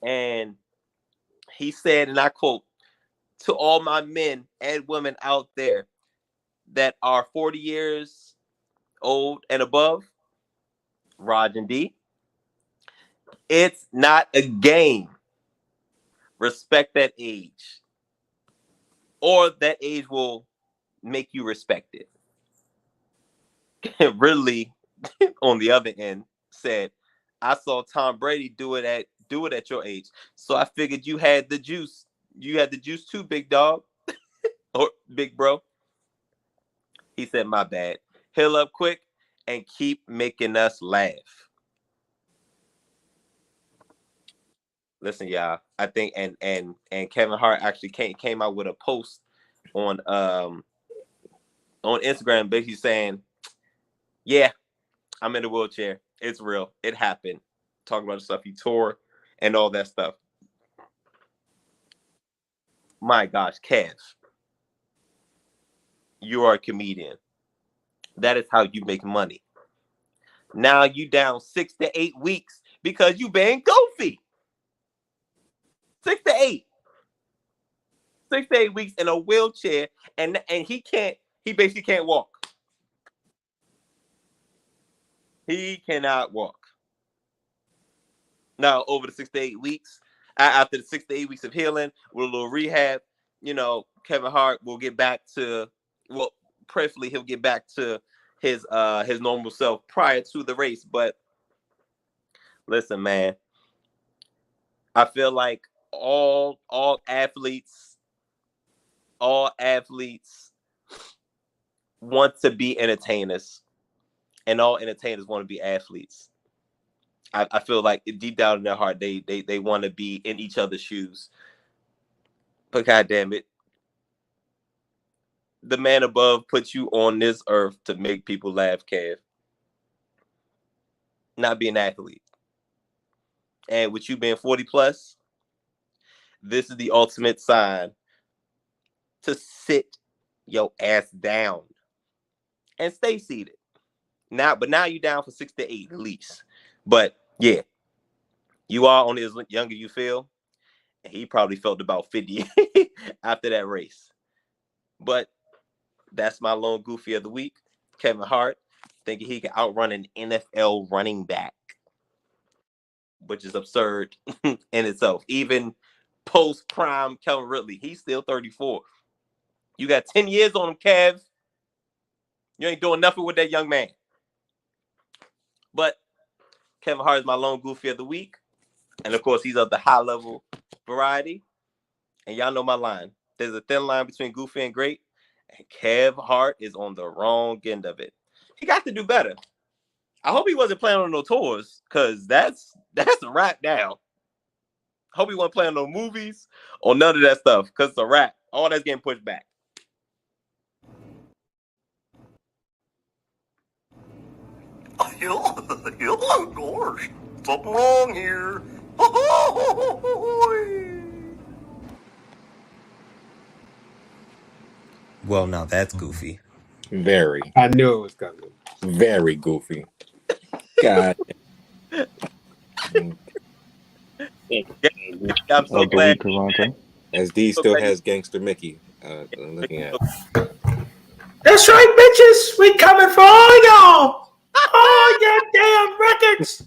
And he said, and I quote, "To all my men and women out there that are 40 years old and above, Raj and D, it's not a game. Respect that age, or that age will make you respect it." Ridley, on the other end, said, "I saw Tom Brady do it at your age, so I figured you had the juice. You had the juice too, big dog, or big bro." He said, "My bad. Heal up quick and keep making us laugh." Listen, y'all. I think and Kevin Hart actually came out with a post on Instagram, basically saying, "Yeah, I'm in a wheelchair. It's real. It happened." Talking about the stuff he tore and all that stuff. My gosh, Kev, you are a comedian. That is how you make money. Now you down 6 to 8 weeks because you being goofy. 6 to 8. 6 to 8 weeks in a wheelchair, and he basically can't walk. He cannot walk. Now, over the 6 to 8 weeks, after the 6 to 8 weeks of healing, with a little rehab, Kevin Hart will get back to, well, preferably he'll get back to his normal self prior to the race. But listen, man, I feel like all athletes want to be entertainers, and all entertainers want to be athletes. I feel like deep down in their heart, they want to be in each other's shoes. But God damn it, the man above put you on this earth to make people laugh, Kev. Not be an athlete. And with you being 40 plus, this is the ultimate sign to sit your ass down and stay seated. Now you're down for 6 to 8 at least. But yeah, you are only as younger you feel. And he probably felt about 50 after that race. But that's my lone goofy of the week. Kevin Hart thinking he can outrun an NFL running back, which is absurd in itself. Even post-prime Kevin Ridley, he's still 34. You got 10 years on him, Kev. You ain't doing nothing with that young man. But Kevin Hart is my lone goofy of the week. And, of course, he's of the high-level variety. and y'all know my line. There's a thin line between goofy and great, and Kev Hart is on the wrong end of it. He got to do better. I hope he wasn't playing on no tours, because that's a wrap now. Hope he wasn't playing no movies or none of that stuff, because it's a wrap. All that's getting pushed back. Of course. Something wrong here. Well, now that's goofy. Very. I knew it was coming. Very goofy. God. I'm so glad. As D still has Gangster Mickey. Looking at. That's right, bitches. We coming for all y'all. All your damn records.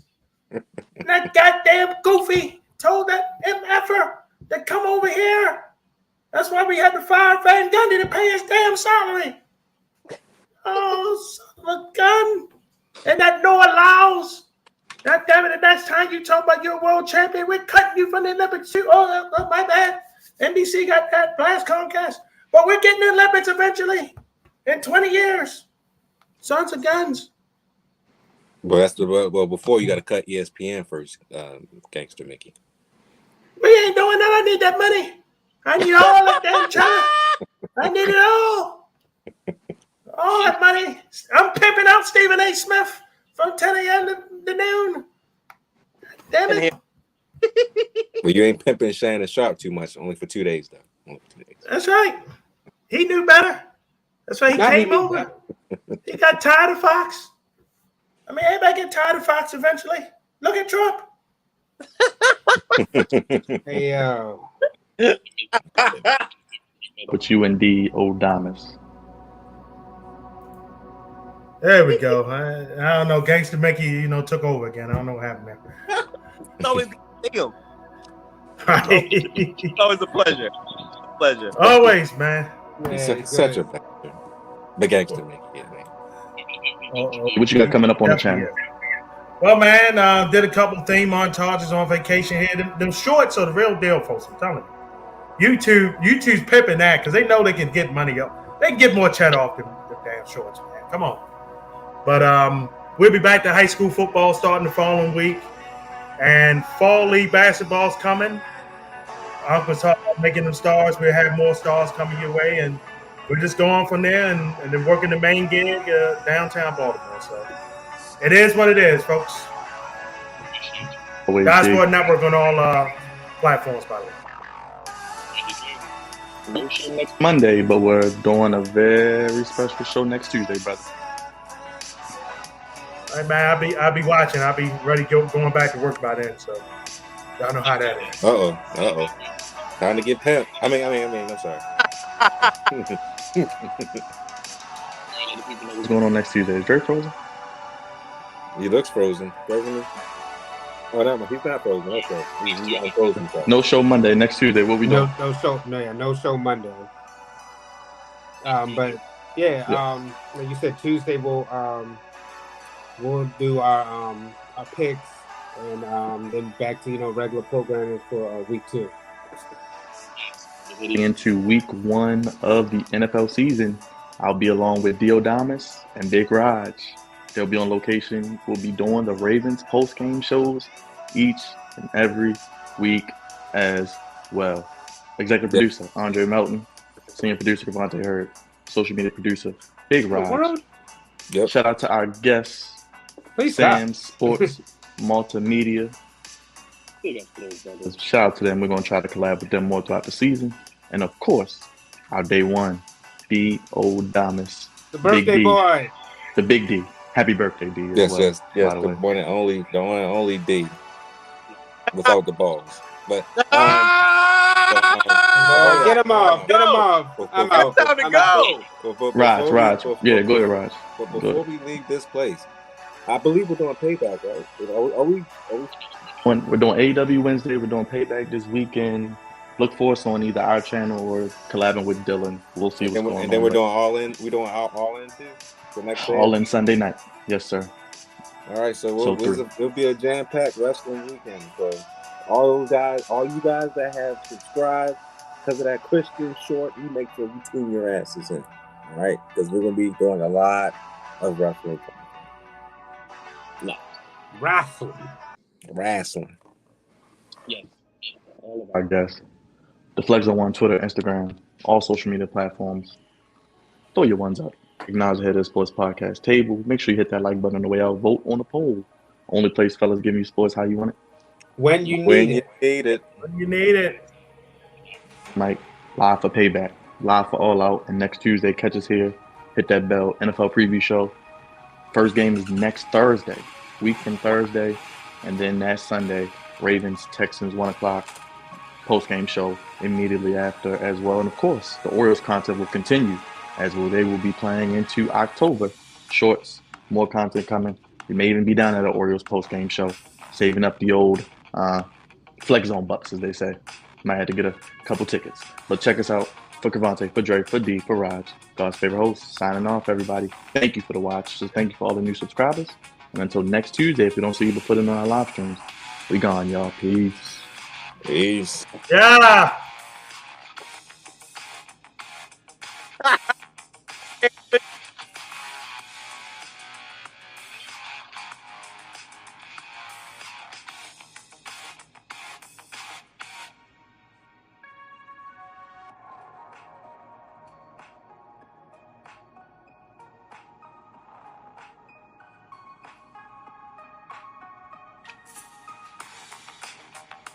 And that goddamn goofy told that MFer to come over here. That's why we had to fire Van Gundy to pay his damn salary. Oh, son of a gun. And that Noah Lyles. God damn it, the next time you talk about you're a world champion, we're cutting you from the Olympics too. Oh, my bad. NBC got that blast Comcast. But we're getting the Olympics eventually. In 20 years. Sons of guns. Well, before you got to cut ESPN first, Gangster Mickey. We ain't doing that. I need that money. I need all that damn China. I need it all. All that money. I'm pimping out Stephen A. Smith from 10 a.m. to noon. Damn it. Well, you ain't pimping Shannon Sharp too much. Only for 2 days, though. Only for 2 days. That's right. He knew better. That's why he came over. He got tired of Fox. I mean, everybody get tired of Fox eventually. Look at Trump. Hey, yo. Put you in D. Odamas. There we go. I don't know. Gangster Mickey, took over again. I don't know what happened there. It's always good It's always a pleasure. Always, man. He's such a bastard. The Gangster Mickey, yeah, man. What you got coming up on the channel? Well, man, did a couple theme montages on vacation here. Them shorts are the real deal, folks. I'm telling you. YouTube's pimping that because they know they can get money up. They can get more cheddar off them damn shorts, man. Come on. But we'll be back to high school football starting the following week. And fall league basketball's coming. Uncle's talking about making them stars. We'll have more stars coming your way. And we're just going from there and then working the main gig downtown Baltimore. So it is what it is, folks. God Sport Network on all platforms, by the way. No show next Monday, but we're doing a very special show next Tuesday, brother. All right, man, I'll be watching. I'll be ready going back to work by then. So y'all know how that is. Uh-oh. Time to get pimped. I mean, I'm sorry. What's going on next Tuesday? Is Drake frozen? He looks frozen. Oh, no, he's not frozen. Okay. He's unfrozen. No show Monday. Next Tuesday, what we doing? No show Monday. But yeah, like you said, Tuesday we'll do our picks and then back to regular programming for week 2. Into week 1 of the NFL season, I'll be along with Diodamas and Big Raj. They'll be on location. We'll be doing the Ravens post-game shows each and every week as well. Executive producer, Andre Melton. Senior producer, Devontae Hurd. Social media producer, Big Raj. Yep. Shout out to our guests, Sam Sports Multimedia. Shout out to them. We're going to try to collab with them more throughout the season. And of course, our day one, Diodamas. The birthday boy. The Big D. Happy birthday, D. Yes. The one and only D. Without the balls. But get him off. I'm out. Time to go. Raj. Yeah, go ahead, Raj. But before we leave this place, I believe we're doing payback, right? Are we? We're doing AEW Wednesday. We're doing payback this weekend. Look for us on either our channel or collabing with Dylan. We'll see what's going on. And then we're doing All In. We're doing All In too. The next day. All In Sunday night. Yes, sir. All right, so it'll be a jam-packed wrestling weekend. So all you guys that have subscribed, because of that Christian short, you make sure you tune your asses in. All right? Because we're going to be doing a lot of wrestling. No. Wrestling. Yes. I guess. The Flex on One, Twitter, Instagram, all social media platforms. Throw your ones up. Acknowledge the Head of the Sports Podcast table. Make sure you hit that like button on the way out. Vote on the poll. Only place fellas giving you sports how you want it. When you need it. When you need it. Mike, live for Payback, live for All Out, and next Tuesday, catch us here. Hit that bell. NFL preview show. First game is next Thursday, week from Thursday, and then that Sunday, Ravens, Texans, 1 o'clock. Post-game show immediately after as well. And of course, the Orioles content will continue as they will be playing into October. Shorts, more content coming. We may even be down at the Orioles post-game show, saving up the old flex zone bucks, as they say. Might have to get a couple tickets. But check us out. For Cavante, for Dre, for D, for Raj, God's favorite host, signing off, everybody. Thank you for the watch. So thank you for all the new subscribers. And until next Tuesday, if we don't see you before in our live streams, we gone, y'all. Peace. Yeah.